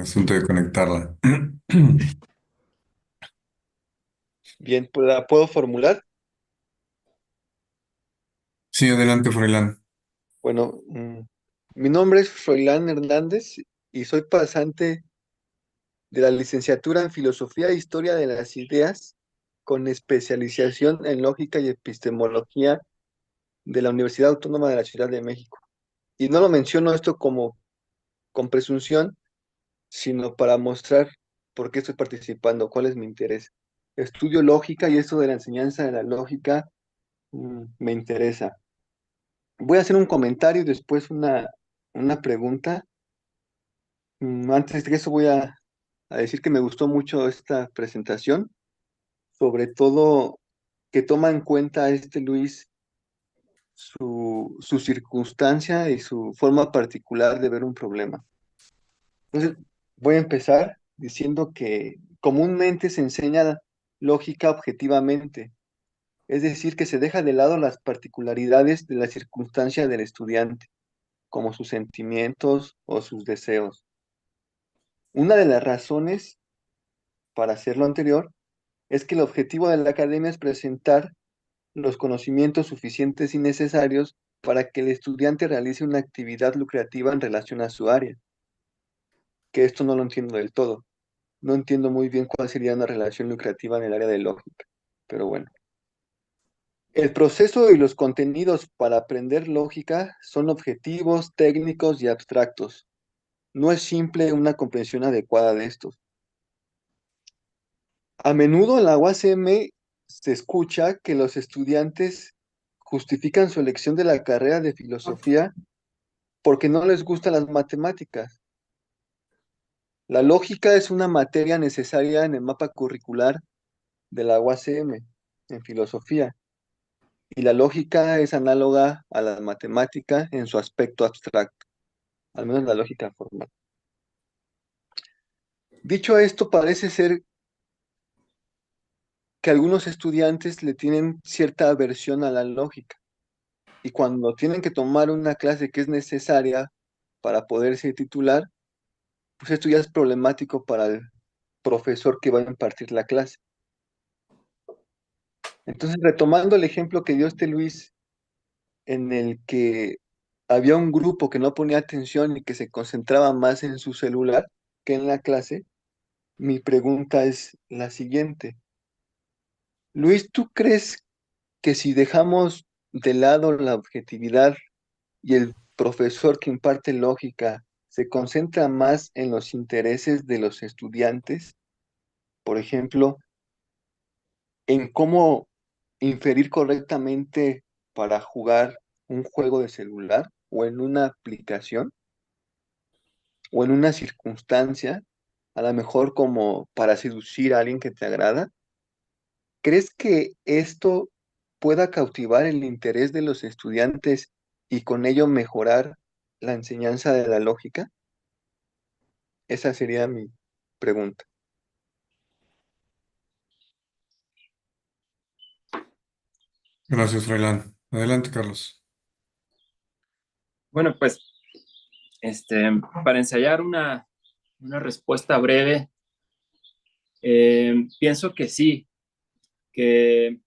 asunto de conectarla. Bien, pues la puedo formular. Sí, adelante, Froilán. Bueno, mi nombre es Froilán Hernández y soy pasante de la licenciatura en Filosofía e Historia de las Ideas con especialización en Lógica y Epistemología de la Universidad Autónoma de la Ciudad de México. Y no lo menciono esto como con presunción, sino para mostrar por qué estoy participando, cuál es mi interés. Estudio lógica y esto de la enseñanza de la lógica me interesa. Voy a hacer un comentario y después una pregunta. Antes de eso voy a decir que me gustó mucho esta presentación, sobre todo que toma en cuenta este Luis su circunstancia y su forma particular de ver un problema. Entonces, voy a empezar diciendo que comúnmente se enseña lógica objetivamente, es decir, que se deja de lado las particularidades de la circunstancia del estudiante, como sus sentimientos o sus deseos. Una de las razones para hacer lo anterior es que el objetivo de la academia es presentar los conocimientos suficientes y necesarios para que el estudiante realice una actividad lucrativa en relación a su área, que esto no lo entiendo del todo. No entiendo muy bien cuál sería una relación lucrativa en el área de lógica, pero bueno. El proceso y los contenidos para aprender lógica son objetivos, técnicos y abstractos. No es simple una comprensión adecuada de estos. A menudo en la UACM se escucha que los estudiantes justifican su elección de la carrera de filosofía porque no les gustan las matemáticas. La lógica es una materia necesaria en el mapa curricular de la UACM en filosofía. Y la lógica es análoga a la matemática en su aspecto abstracto, al menos la lógica formal. Dicho esto, parece ser que algunos estudiantes le tienen cierta aversión a la lógica y cuando tienen que tomar una clase que es necesaria para poderse titular, pues esto ya es problemático para el profesor que va a impartir la clase. Entonces, retomando el ejemplo que dio este Luis, en el que había un grupo que no ponía atención y que se concentraba más en su celular que en la clase, mi pregunta es la siguiente. Luis, ¿tú crees que si dejamos de lado la objetividad y el profesor que imparte lógica se concentra más en los intereses de los estudiantes, por ejemplo, en cómo inferir correctamente para jugar un juego de celular o en una aplicación o en una circunstancia, a lo mejor como para seducir a alguien que te agrada, ¿crees que esto pueda cautivar el interés de los estudiantes y con ello mejorar la enseñanza de la lógica? Esa sería mi pregunta. Gracias, Froilán. Adelante, Carlos. Bueno, pues para ensayar una respuesta breve, pienso que sí, que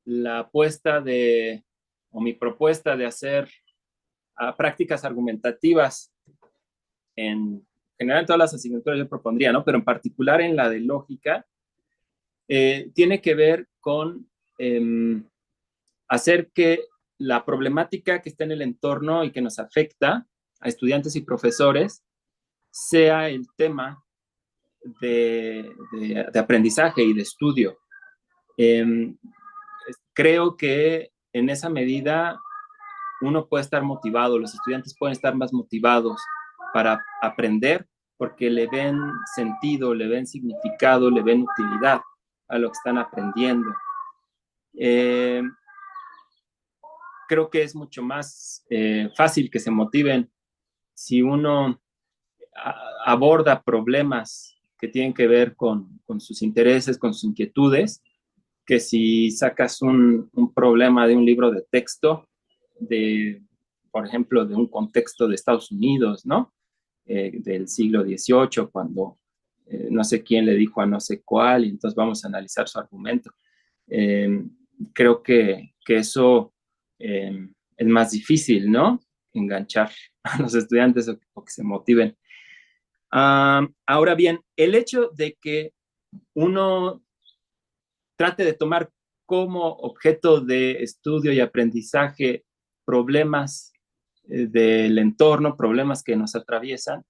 la apuesta o mi propuesta de hacer prácticas argumentativas en general en todas las asignaturas yo propondría, ¿no? Pero en particular en la de lógica, tiene que ver con hacer que la problemática que está en el entorno y que nos afecta a estudiantes y profesores sea el tema de aprendizaje y de estudio. Creo que en esa medida uno puede estar motivado, los estudiantes pueden estar más motivados para aprender porque le ven sentido, le ven significado, le ven utilidad a lo que están aprendiendo. Creo que es mucho más fácil que se motiven si uno aborda problemas que tienen que ver con sus intereses, con sus inquietudes, que si sacas un problema de un libro de texto, por ejemplo, de un contexto de Estados Unidos, ¿no? Del siglo XVIII, cuando no sé quién le dijo a no sé cuál, y entonces vamos a analizar su argumento. Creo que eso es más difícil, ¿no? Enganchar a los estudiantes o que se motiven. Ahora bien, el hecho de que uno trate de tomar como objeto de estudio y aprendizaje problemas del entorno, problemas que nos atraviesan,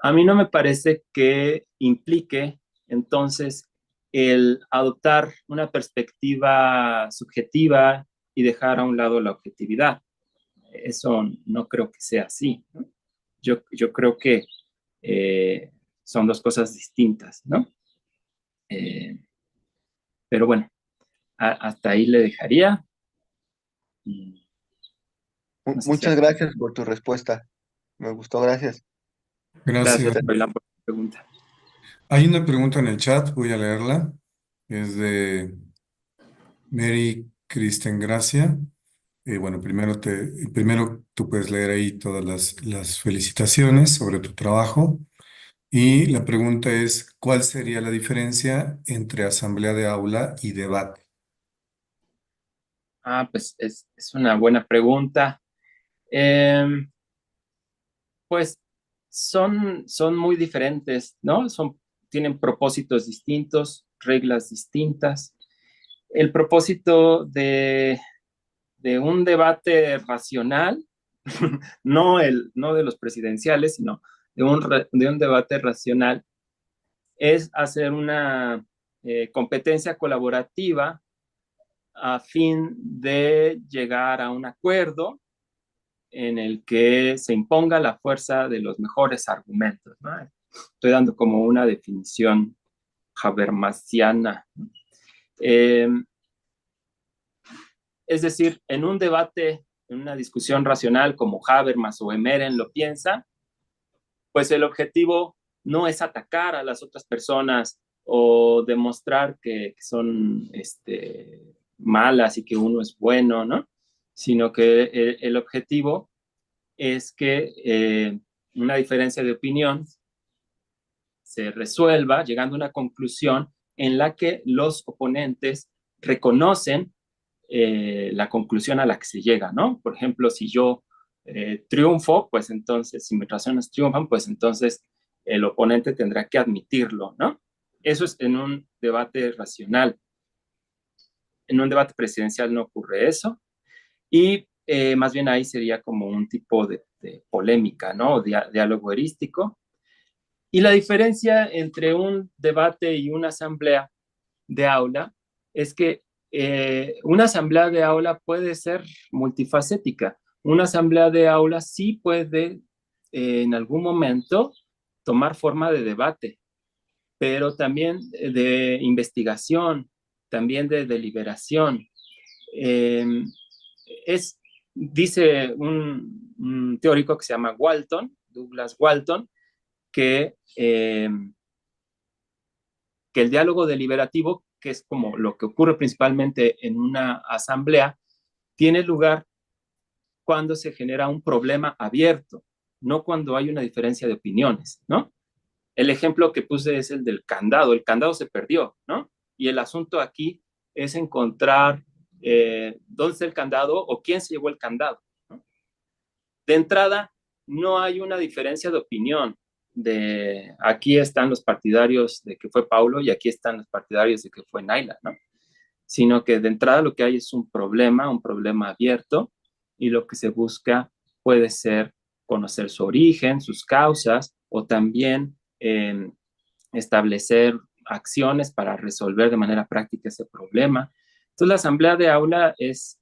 a mí no me parece que implique entonces el adoptar una perspectiva subjetiva y dejar a un lado la objetividad. Eso no creo que sea así, ¿no? Yo creo que son dos cosas distintas, ¿no? Pero bueno, hasta ahí le dejaría. No sé Muchas gracias por tu respuesta. Me gustó, gracias. Gracias. Gracias, Froilán, por la pregunta. Hay una pregunta en el chat, voy a leerla. Es de Mary Kristen Gracia. Bueno, primero tú puedes leer ahí todas las felicitaciones sobre tu trabajo. Y la pregunta es, ¿cuál sería la diferencia entre asamblea de aula y debate? Pues es una buena pregunta. Pues son muy diferentes, ¿no? Tienen propósitos distintos, reglas distintas. El propósito de un debate racional, no de los presidenciales, sino de un debate racional, es hacer una competencia colaborativa a fin de llegar a un acuerdo en el que se imponga la fuerza de los mejores argumentos, ¿no? Estoy dando como una definición habermasiana. Es decir, en un debate, en una discusión racional como Habermas o Emeren lo piensa, pues el objetivo no es atacar a las otras personas o demostrar que son malas y que uno es bueno, ¿no? Sino que el objetivo es que una diferencia de opinión se resuelva llegando a una conclusión en la que los oponentes reconocen la conclusión a la que se llega, ¿no? Por ejemplo, si yo triunfo, pues entonces, si mis razones triunfan, pues entonces el oponente tendrá que admitirlo, ¿no? Eso es en un debate racional. En un debate presidencial no ocurre eso. Y más bien ahí sería como un tipo de polémica, ¿no? Diálogo erístico. Y la diferencia entre un debate y una asamblea de aula es que una asamblea de aula puede ser multifacética. Una asamblea de aula sí puede en algún momento tomar forma de debate, pero también de investigación, también de deliberación. Eh, dice un teórico que se llama Walton, Douglas Walton, que el diálogo deliberativo, que es como lo que ocurre principalmente en una asamblea, tiene lugar cuando se genera un problema abierto, no cuando hay una diferencia de opiniones, ¿no? El ejemplo que puse es el del candado. El candado se perdió, ¿no? Y el asunto aquí es encontrar dónde está el candado o quién se llevó el candado, ¿no? De entrada, no hay una diferencia de opinión de aquí están los partidarios de que fue Paulo y aquí están los partidarios de que fue Naila, ¿no? Sino que de entrada lo que hay es un problema abierto, y lo que se busca puede ser conocer su origen, sus causas, o también establecer acciones para resolver de manera práctica ese problema. Entonces, la asamblea de aula es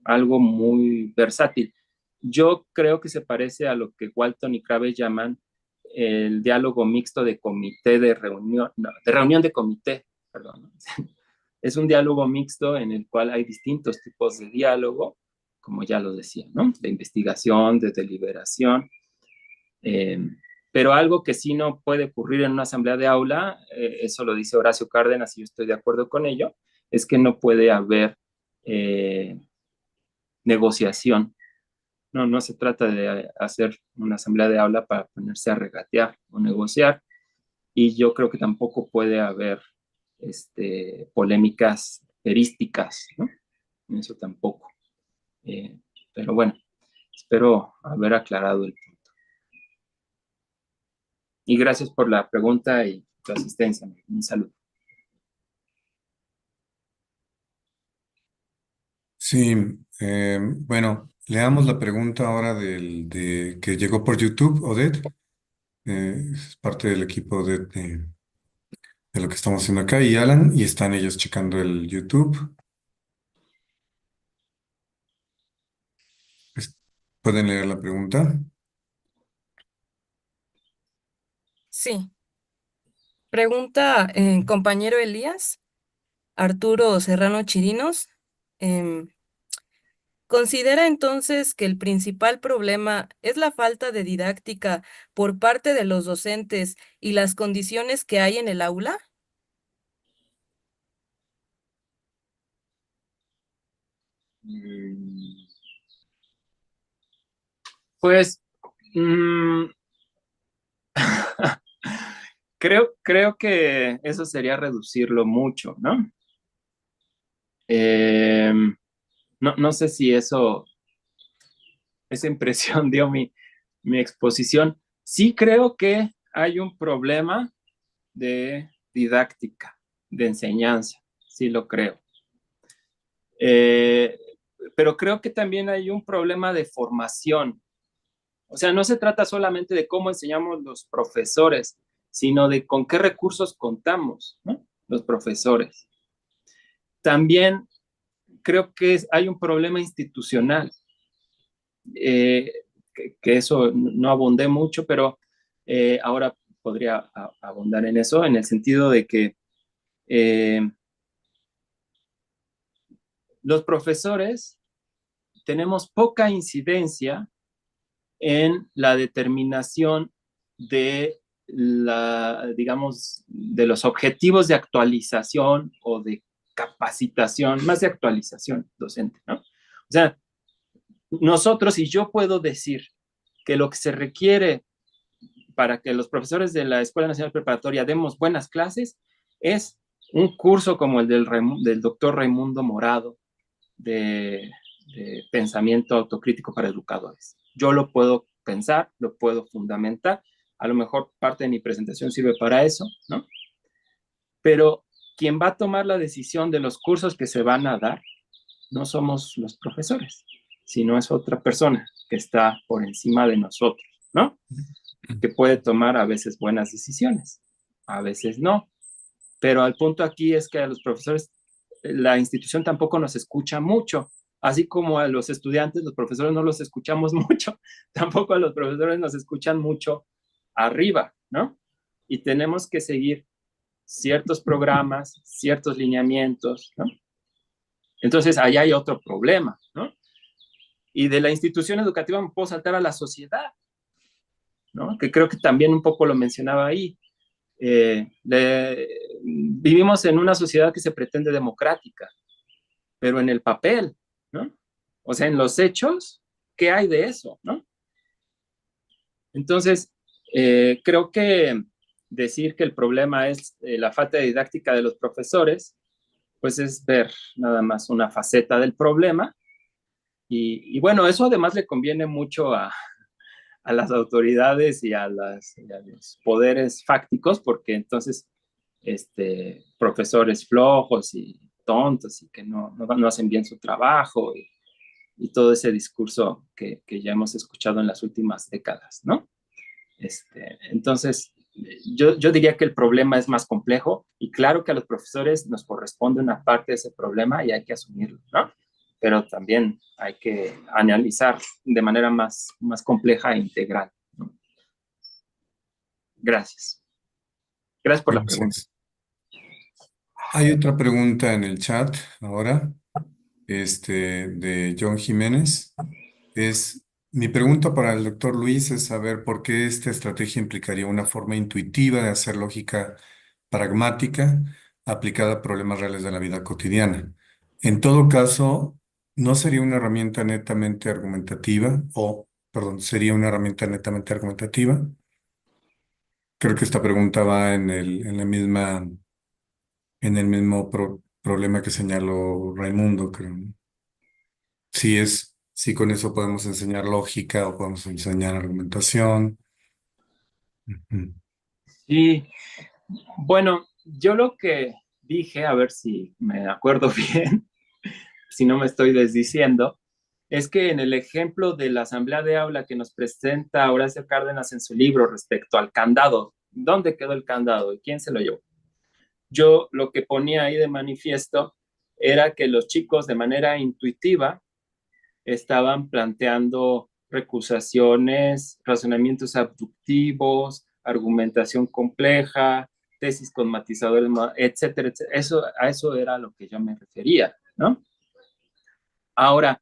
algo muy versátil. Yo creo que se parece a lo que Walton y Crabbe llaman el diálogo mixto de comité de reunión, no, de reunión de comité, perdón. Es un diálogo mixto en el cual hay distintos tipos de diálogo, como ya lo decía, ¿no? De investigación, de deliberación. Pero algo que sí no puede ocurrir en una asamblea de aula, eso lo dice Horacio Cárdenas y yo estoy de acuerdo con ello, es que no puede haber negociación. No se trata de hacer una asamblea de aula para ponerse a regatear o negociar, y yo creo que tampoco puede haber polémicas erísticas, ¿no? Eso tampoco. Pero bueno, espero haber aclarado el punto. Y gracias por la pregunta y tu asistencia. Un saludo. Sí, bueno, leamos la pregunta ahora que llegó por YouTube, Odette. Es parte del equipo Odette de lo que estamos haciendo acá, y Alan, y están ellos checando el YouTube. Es- ¿Pueden leer la pregunta? Sí. Pregunta, compañero Elías, Arturo Serrano Chirinos. em, ¿Considera entonces que el principal problema es la falta de didáctica por parte de los docentes y las condiciones que hay en el aula? Pues creo que eso sería reducirlo mucho, ¿no? No sé si esa impresión dio mi exposición. Sí creo que hay un problema de didáctica, de enseñanza, sí lo creo. Pero creo que también hay un problema de formación. O sea, no se trata solamente de cómo enseñamos los profesores, sino de con qué recursos contamos, ¿no? Los profesores. También creo que hay un problema institucional, que eso no abundé mucho, pero ahora podría abundar en eso, en el sentido de que los profesores tenemos poca incidencia en la determinación de digamos, de los objetivos de actualización o de capacitación, más de actualización docente, ¿no? O sea, nosotros, y yo puedo decir que lo que se requiere para que los profesores de la Escuela Nacional Preparatoria demos buenas clases es un curso como el del doctor Raimundo Morado de pensamiento autocrítico para educadores. Yo lo puedo pensar, lo puedo fundamentar, a lo mejor parte de mi presentación sirve para eso, ¿no? Pero quien va a tomar la decisión de los cursos que se van a dar no somos los profesores, sino es otra persona que está por encima de nosotros, ¿no? Que puede tomar a veces buenas decisiones, a veces no. Pero al punto aquí es que a los profesores, la institución tampoco nos escucha mucho, así como a los estudiantes, los profesores no los escuchamos mucho, tampoco a los profesores nos escuchan mucho arriba, ¿no? Y tenemos que seguir ciertos programas, ciertos lineamientos, ¿no? Entonces, ahí hay otro problema, ¿no? Y de la institución educativa me puedo saltar a la sociedad, ¿no? Que creo que también un poco lo mencionaba ahí. Vivimos en una sociedad que se pretende democrática, pero en el papel, ¿no? O sea, en los hechos, ¿qué hay de eso, no? Entonces, creo que decir que el problema es la falta de didáctica de los profesores, pues es ver nada más una faceta del problema. Y bueno, eso además le conviene mucho a las autoridades y a los poderes fácticos, porque entonces profesores flojos y tontos y que no hacen bien su trabajo y todo ese discurso que ya hemos escuchado en las últimas décadas, ¿no? Entonces, yo diría que el problema es más complejo y claro que a los profesores nos corresponde una parte de ese problema y hay que asumirlo, ¿no? Pero también hay que analizar de manera más compleja e integral, ¿no? Gracias. Gracias por la pregunta. Gracias. Hay otra pregunta en el chat ahora, de John Jiménez. Mi pregunta para el doctor Luis es saber por qué esta estrategia implicaría una forma intuitiva de hacer lógica pragmática aplicada a problemas reales de la vida cotidiana. En todo caso, ¿no sería una herramienta netamente argumentativa? Perdón, ¿sería una herramienta netamente argumentativa? Creo que esta pregunta va en el mismo problema que señaló Raimundo, creo. Si con eso podemos enseñar lógica o podemos enseñar argumentación. Ujú. Sí, bueno, yo lo que dije, a ver si me acuerdo bien, si no me estoy desdiciendo, es que en el ejemplo de la asamblea de aula que nos presenta Horacio Cárdenas en su libro respecto al candado, ¿dónde quedó el candado y quién se lo llevó? Yo lo que ponía ahí de manifiesto era que los chicos de manera intuitiva estaban planteando recusaciones, razonamientos abductivos, argumentación compleja, tesis con matizadores, etcétera, etcétera. A eso era a lo que yo me refería, ¿no? Ahora,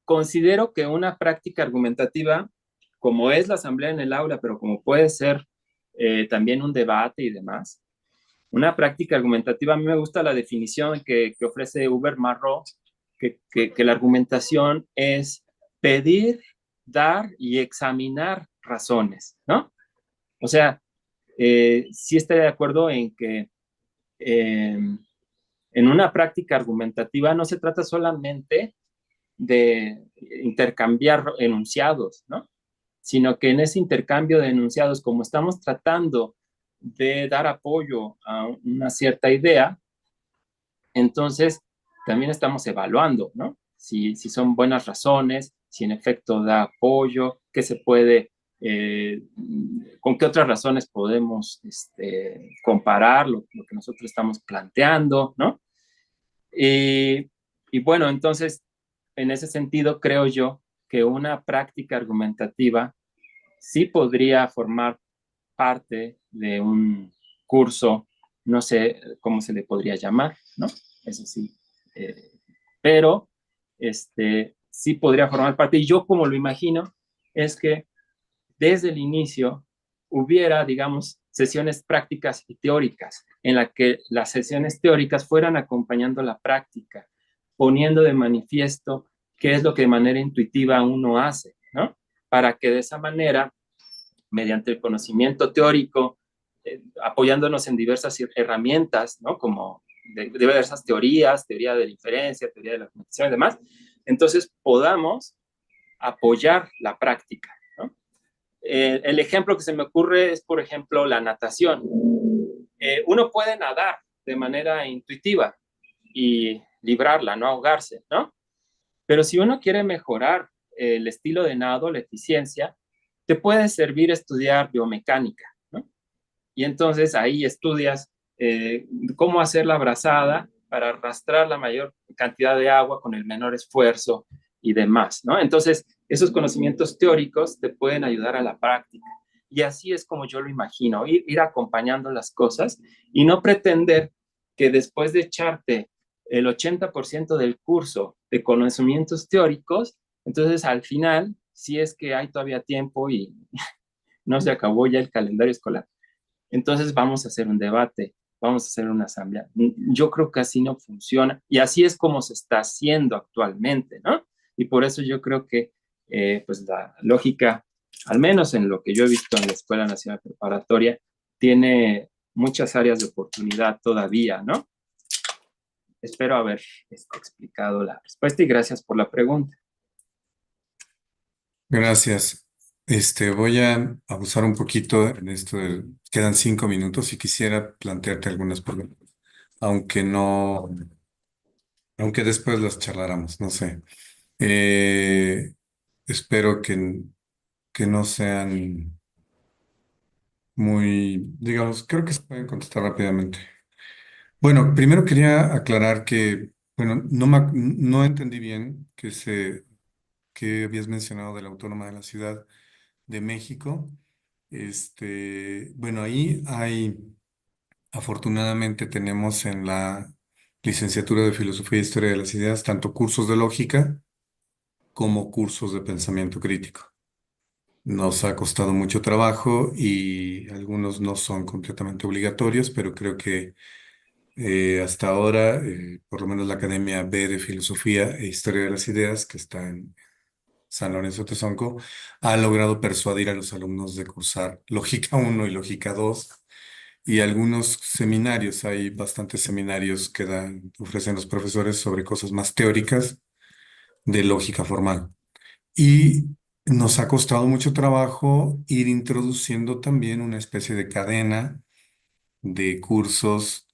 considero que una práctica argumentativa, como es la asamblea en el aula, pero como puede ser también un debate y demás, una práctica argumentativa, a mí me gusta la definición que ofrece Hubert Marro, que la argumentación es pedir, dar y examinar razones, ¿no? O sea, sí estoy de acuerdo en que en una práctica argumentativa no se trata solamente de intercambiar enunciados, ¿no? Sino que en ese intercambio de enunciados, como estamos tratando de dar apoyo a una cierta idea, entonces también estamos evaluando, ¿no? Si son buenas razones, si en efecto da apoyo, qué se puede, con qué otras razones podemos comparar lo que nosotros estamos planteando, ¿no? Y bueno, entonces, en ese sentido, creo yo que una práctica argumentativa sí podría formar parte de un curso, no sé cómo se le podría llamar, ¿no? Eso sí. Pero sí podría formar parte. Y yo como lo imagino es que desde el inicio hubiera, digamos, sesiones prácticas y teóricas, en la que las sesiones teóricas fueran acompañando la práctica, poniendo de manifiesto qué es lo que de manera intuitiva uno hace, ¿no? Para que de esa manera, mediante el conocimiento teórico, apoyándonos en diversas herramientas, ¿no? Como de diversas teorías, teoría de la inferencia, teoría de la comunicación y demás, entonces podamos apoyar la práctica, ¿no? El ejemplo que se me ocurre es, por ejemplo, la natación. uno puede nadar de manera intuitiva y librarla, no ahogarse, ¿no? Pero si uno quiere mejorar el estilo de nado, la eficiencia, te puede servir estudiar biomecánica, ¿no? Y entonces ahí estudias cómo hacer la brazada para arrastrar la mayor cantidad de agua con el menor esfuerzo y demás, ¿no? Entonces, esos conocimientos teóricos te pueden ayudar a la práctica. Y así es como yo lo imagino, ir acompañando las cosas y no pretender que después de echarte el 80% del curso de conocimientos teóricos, entonces al final, si es que hay todavía tiempo y no se acabó ya el calendario escolar, entonces vamos a hacer un debate, vamos a hacer una asamblea. Yo creo que así no funciona y así es como se está haciendo actualmente, ¿no? Y por eso yo creo que pues la lógica, al menos en lo que yo he visto en la Escuela Nacional Preparatoria, tiene muchas áreas de oportunidad todavía, ¿no? Espero haber explicado la respuesta y gracias por la pregunta. Gracias. Voy a abusar un poquito en esto quedan 5 minutos y quisiera plantearte algunas preguntas, aunque no, aunque después las charláramos, no sé. Eh, espero que no sean muy, digamos, creo que se pueden contestar rápidamente. Bueno, primero quería aclarar que, bueno, no entendí bien que habías mencionado de la Autónoma de la Ciudad de México. Bueno, afortunadamente tenemos en la licenciatura de Filosofía e Historia de las Ideas tanto cursos de lógica como cursos de pensamiento crítico. Nos ha costado mucho trabajo y algunos no son completamente obligatorios, pero creo que hasta ahora, por lo menos la Academia B de Filosofía e Historia de las Ideas, que está en San Lorenzo Tezonco, ha logrado persuadir a los alumnos de cursar Lógica 1 y Lógica 2 y algunos seminarios. Hay bastantes seminarios que ofrecen los profesores sobre cosas más teóricas de lógica formal. Y nos ha costado mucho trabajo ir introduciendo también una especie de cadena de cursos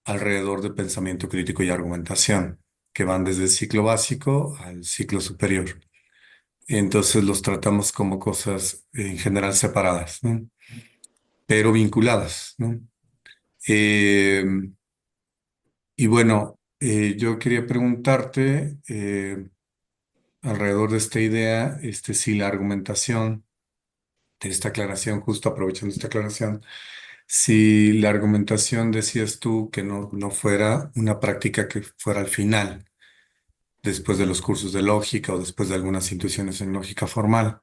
alrededor de pensamiento crítico y argumentación, que van desde el ciclo básico al ciclo superior. Entonces los tratamos como cosas en general separadas, ¿no? Pero vinculadas, ¿no? Eh, y bueno, yo quería preguntarte alrededor de esta idea, si la argumentación de esta aclaración, justo aprovechando esta aclaración, si la argumentación decías tú que no fuera una práctica que fuera al final, después de los cursos de lógica o después de algunas intuiciones en lógica formal.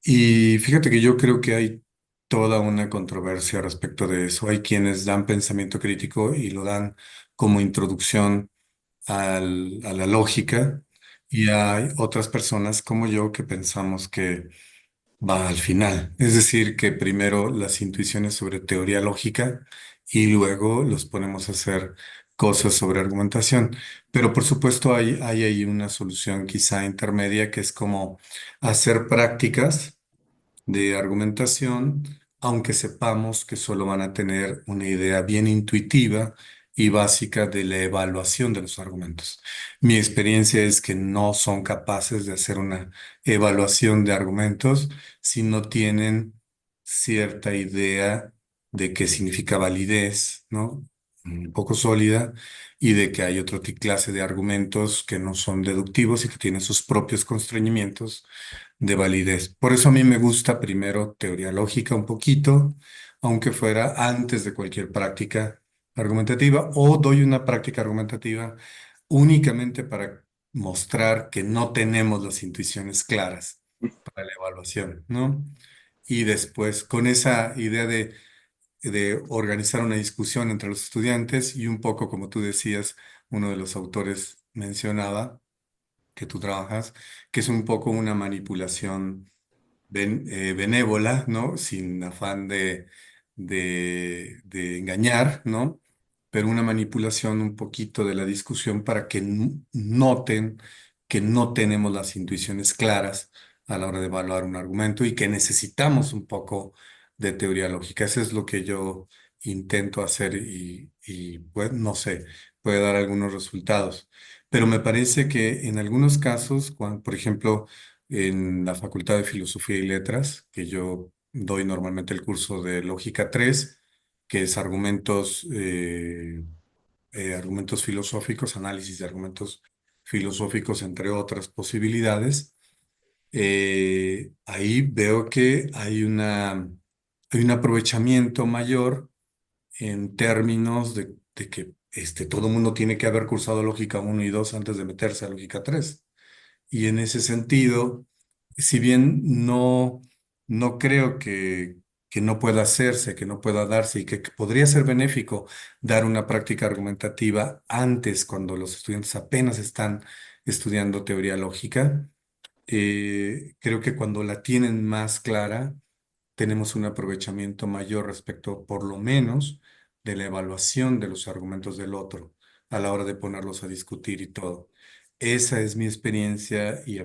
Y fíjate que yo creo que hay toda una controversia respecto de eso. Hay quienes dan pensamiento crítico y lo dan como introducción a la lógica, y hay otras personas como yo que pensamos que va al final. Es decir, que primero las intuiciones sobre teoría lógica y luego los ponemos a hacer cosas sobre argumentación. Pero por supuesto hay ahí una solución quizá intermedia que es como hacer prácticas de argumentación, aunque sepamos que solo van a tener una idea bien intuitiva y básica de la evaluación de los argumentos. Mi experiencia es que no son capaces de hacer una evaluación de argumentos si no tienen cierta idea de qué significa validez, ¿no? Un poco sólida, y de que hay otra clase de argumentos que no son deductivos y que tienen sus propios constreñimientos de validez. Por eso a mí me gusta primero teoría lógica un poquito, aunque fuera antes de cualquier práctica argumentativa, o doy una práctica argumentativa únicamente para mostrar que no tenemos las intuiciones claras para la evaluación, ¿no? Y después, con esa idea de organizar una discusión entre los estudiantes y un poco, como tú decías, uno de los autores mencionaba, que tú trabajas, que es un poco una manipulación benévola, ¿no? Sin afán de engañar, ¿no? Pero una manipulación un poquito de la discusión para que noten que no tenemos las intuiciones claras a la hora de evaluar un argumento y que necesitamos un poco de teoría lógica. Eso es lo que yo intento hacer y pues, no sé, puede dar algunos resultados. Pero me parece que en algunos casos, por ejemplo, en la Facultad de Filosofía y Letras, que yo doy normalmente el curso de Lógica 3, que es argumentos filosóficos, análisis de argumentos filosóficos, entre otras posibilidades. Ahí veo que hay un aprovechamiento mayor en términos de que todo el mundo tiene que haber cursado Lógica 1 y 2 antes de meterse a Lógica 3. Y en ese sentido, si bien no creo que no pueda hacerse, que no pueda darse y que podría ser benéfico dar una práctica argumentativa antes, cuando los estudiantes apenas están estudiando teoría lógica, creo que cuando la tienen más clara, tenemos un aprovechamiento mayor respecto, por lo menos, de la evaluación de los argumentos del otro a la hora de ponerlos a discutir y todo. Esa es mi experiencia y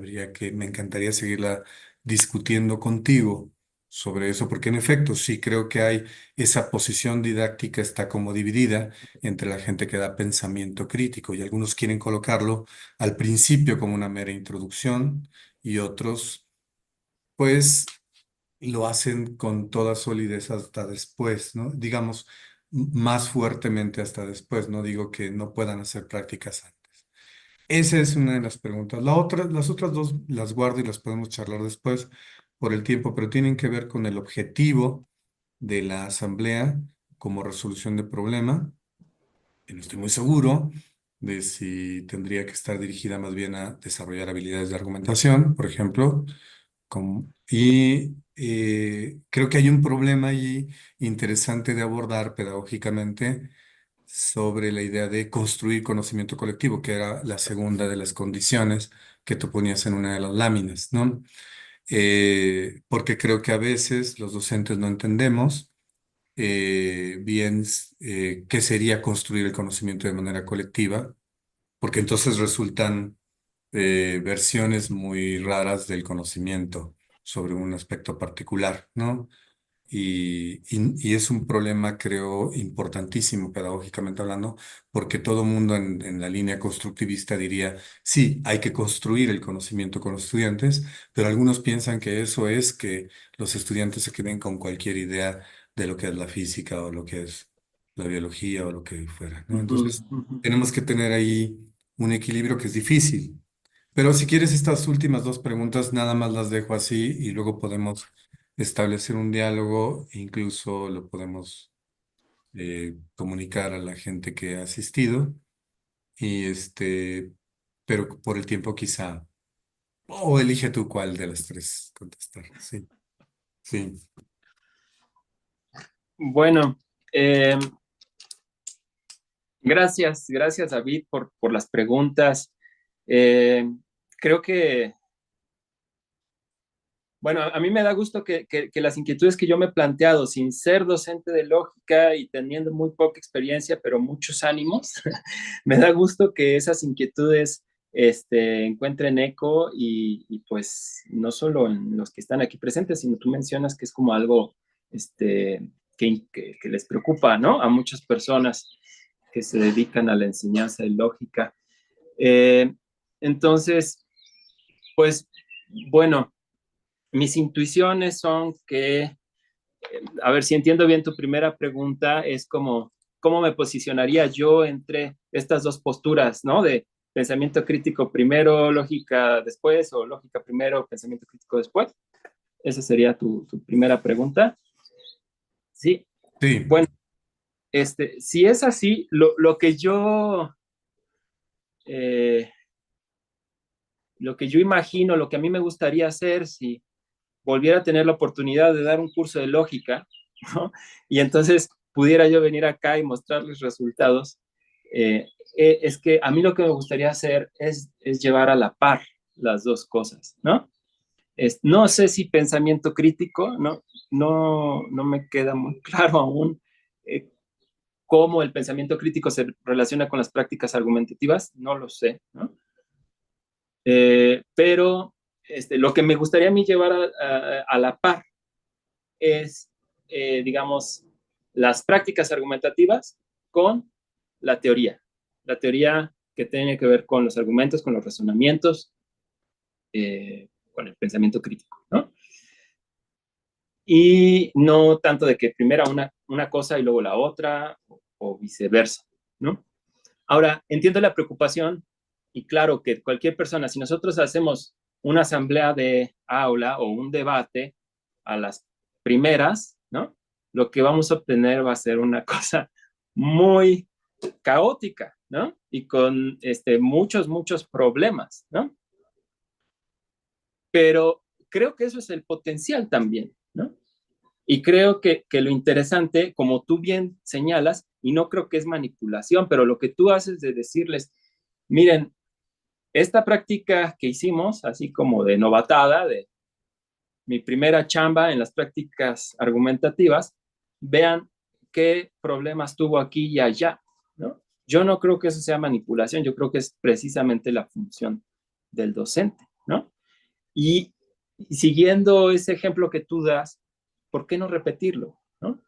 me encantaría seguirla discutiendo contigo sobre eso, porque en efecto sí creo que hay esa posición didáctica está como dividida entre la gente que da pensamiento crítico y algunos quieren colocarlo al principio como una mera introducción y otros pues lo hacen con toda solidez hasta después, ¿no? Digamos, más fuertemente hasta después, no digo que no puedan hacer prácticas antes. Esa es una de las preguntas. Las otras dos las guardo y las podemos charlar después por el tiempo, pero tienen que ver con el objetivo de la asamblea como resolución de problema. Y no estoy muy seguro de si tendría que estar dirigida más bien a desarrollar habilidades de argumentación, por ejemplo, creo que hay un problema ahí interesante de abordar pedagógicamente sobre la idea de construir conocimiento colectivo, que era la segunda de las condiciones que tú ponías en una de las láminas, ¿no? Porque creo que a veces los docentes no entendemos bien qué sería construir el conocimiento de manera colectiva, porque entonces resultan versiones muy raras del conocimiento sobre un aspecto particular, ¿no? Y es un problema, creo, importantísimo pedagógicamente hablando, porque todo mundo en la línea constructivista diría, sí, hay que construir el conocimiento con los estudiantes, pero algunos piensan que eso es que los estudiantes se queden con cualquier idea de lo que es la física o lo que es la biología o lo que fuera, ¿no? Ujú, Entonces, ujú. tenemos que tener ahí un equilibrio que es difícil. Pero si quieres estas últimas dos preguntas, nada más las dejo así y luego podemos establecer un diálogo, e incluso lo podemos comunicar a la gente que ha asistido y pero por el tiempo quizá, o elige tú cuál de las tres contestar. Sí, sí. Bueno, gracias David por las preguntas. Eh, Creo que, bueno, a mí me da gusto que las inquietudes que yo me he planteado, sin ser docente de lógica y teniendo muy poca experiencia, pero muchos ánimos, me da gusto que esas inquietudes encuentren eco pues no solo en los que están aquí presentes, sino tú mencionas que es como algo que les preocupa, ¿no? A muchas personas que se dedican a la enseñanza de lógica. Eh, entonces, pues, bueno, mis intuiciones son que, a ver si entiendo bien tu primera pregunta, es como, ¿cómo me posicionaría yo entre estas dos posturas, ¿no? De pensamiento crítico primero, lógica después, o lógica primero, pensamiento crítico después. Esa sería tu primera pregunta. Sí, Sí, bueno, si es así, eh, lo que yo imagino, lo que a mí me gustaría hacer si volviera a tener la oportunidad de dar un curso de lógica, ¿no? Y entonces pudiera yo venir acá y mostrarles resultados, es que a mí lo que me gustaría hacer es llevar a la par las dos cosas, ¿no? No sé si pensamiento crítico, no me queda muy claro aún eh, cómo el pensamiento crítico se relaciona con las prácticas argumentativas, no lo sé, ¿no? Pero lo que me gustaría a mí llevar a la par es, digamos, las prácticas argumentativas con la teoría que tiene que ver con los argumentos, con los razonamientos, con el pensamiento crítico, ¿no? Y no tanto de que primero una cosa y luego la otra, o viceversa, ¿no? Ahora, entiendo la preocupación y claro que cualquier persona, si nosotros hacemos una asamblea de aula o un debate a las primeras, ¿no? Lo que vamos a obtener va a ser una cosa muy caótica, ¿no? Y con muchos problemas, ¿no? Pero creo que eso es el potencial también, ¿no? Y creo que lo interesante, como tú bien señalas, y no creo que es manipulación, pero lo que tú haces de decirles, miren, esta práctica que hicimos, así como de novatada, de mi primera chamba en las prácticas argumentativas, vean qué problemas tuvo aquí y allá, ¿no? Yo no creo que eso sea manipulación, yo creo que es precisamente la función del docente, ¿no? Y siguiendo ese ejemplo que tú das, ¿por qué no repetirlo, no?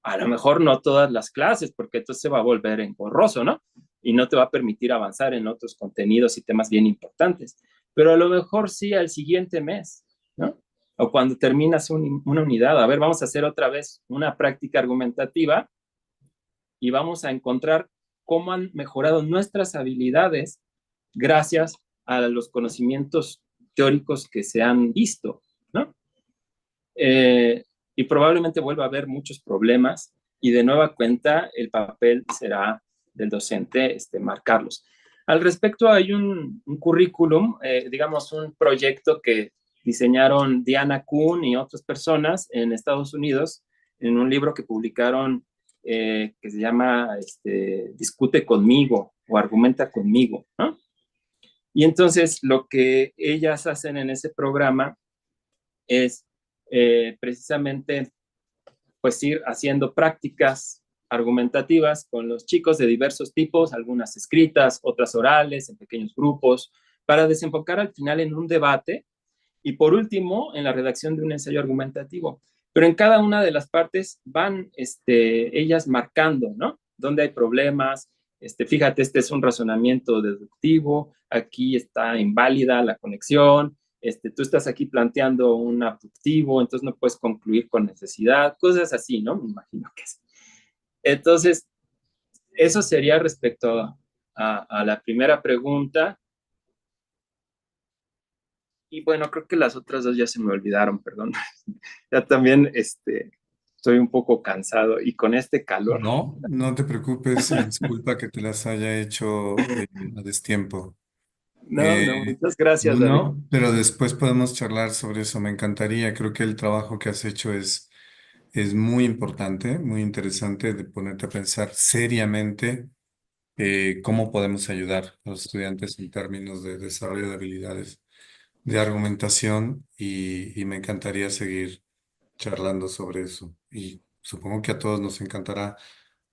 A lo mejor no todas las clases, porque entonces se va a volver engorroso, ¿no? Y no te va a permitir avanzar en otros contenidos y temas bien importantes. Pero a lo mejor sí al siguiente mes, ¿no? O cuando terminas una unidad. A ver, vamos a hacer otra vez una práctica argumentativa y vamos a encontrar cómo han mejorado nuestras habilidades gracias a los conocimientos teóricos que se han visto, ¿no? Y probablemente vuelva a haber muchos problemas y de nueva cuenta el papel será del docente marcarlos. Al respecto hay un currículum, digamos un proyecto que diseñaron Diana Kuhn y otras personas en Estados Unidos en un libro que publicaron que se llama Discute conmigo o Argumenta conmigo, ¿no? Y entonces lo que ellas hacen en ese programa es precisamente pues ir haciendo prácticas argumentativas con los chicos de diversos tipos, algunas escritas, otras orales, en pequeños grupos, para desembocar al final en un debate y por último en la redacción de un ensayo argumentativo. Pero en cada una de las partes van ellas marcando, ¿no? Dónde hay problemas, fíjate, este es un razonamiento deductivo, aquí está inválida la conexión, tú estás aquí planteando un abductivo, entonces no puedes concluir con necesidad, cosas así, ¿no? Me imagino que es. Entonces, eso sería respecto a la primera pregunta. Y bueno, creo que las otras dos ya se me olvidaron, perdón. Ya también estoy un poco cansado y con este calor. No, no te preocupes, disculpa que te las haya hecho a destiempo. No, muchas gracias, David. No, pero después podemos charlar sobre eso, me encantaría. Creo que el trabajo que has hecho es muy importante, muy interesante de ponerte a pensar seriamente cómo podemos ayudar a los estudiantes en términos de desarrollo de habilidades de argumentación y me encantaría seguir charlando sobre eso. Y supongo que a todos nos encantará,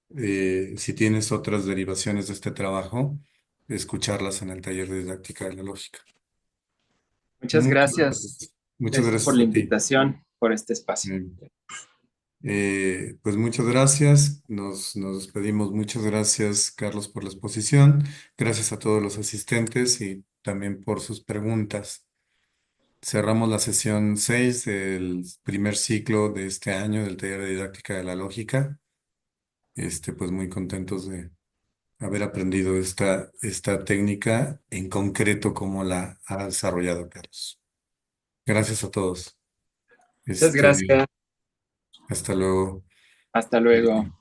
si tienes otras derivaciones de este trabajo, escucharlas en el taller de didáctica de la lógica. Muchas gracias Muchas por gracias la a ti. invitación, por este espacio. Pues muchas gracias, nos despedimos. Muchas gracias, Carlos, por la exposición. Gracias a todos los asistentes y también por sus preguntas. Cerramos la sesión 6 del primer ciclo de este año del taller de didáctica de la lógica. Pues muy contentos de haber aprendido esta técnica en concreto como la ha desarrollado Carlos. Gracias a todos. Muchas gracias. Hasta luego. Hasta luego.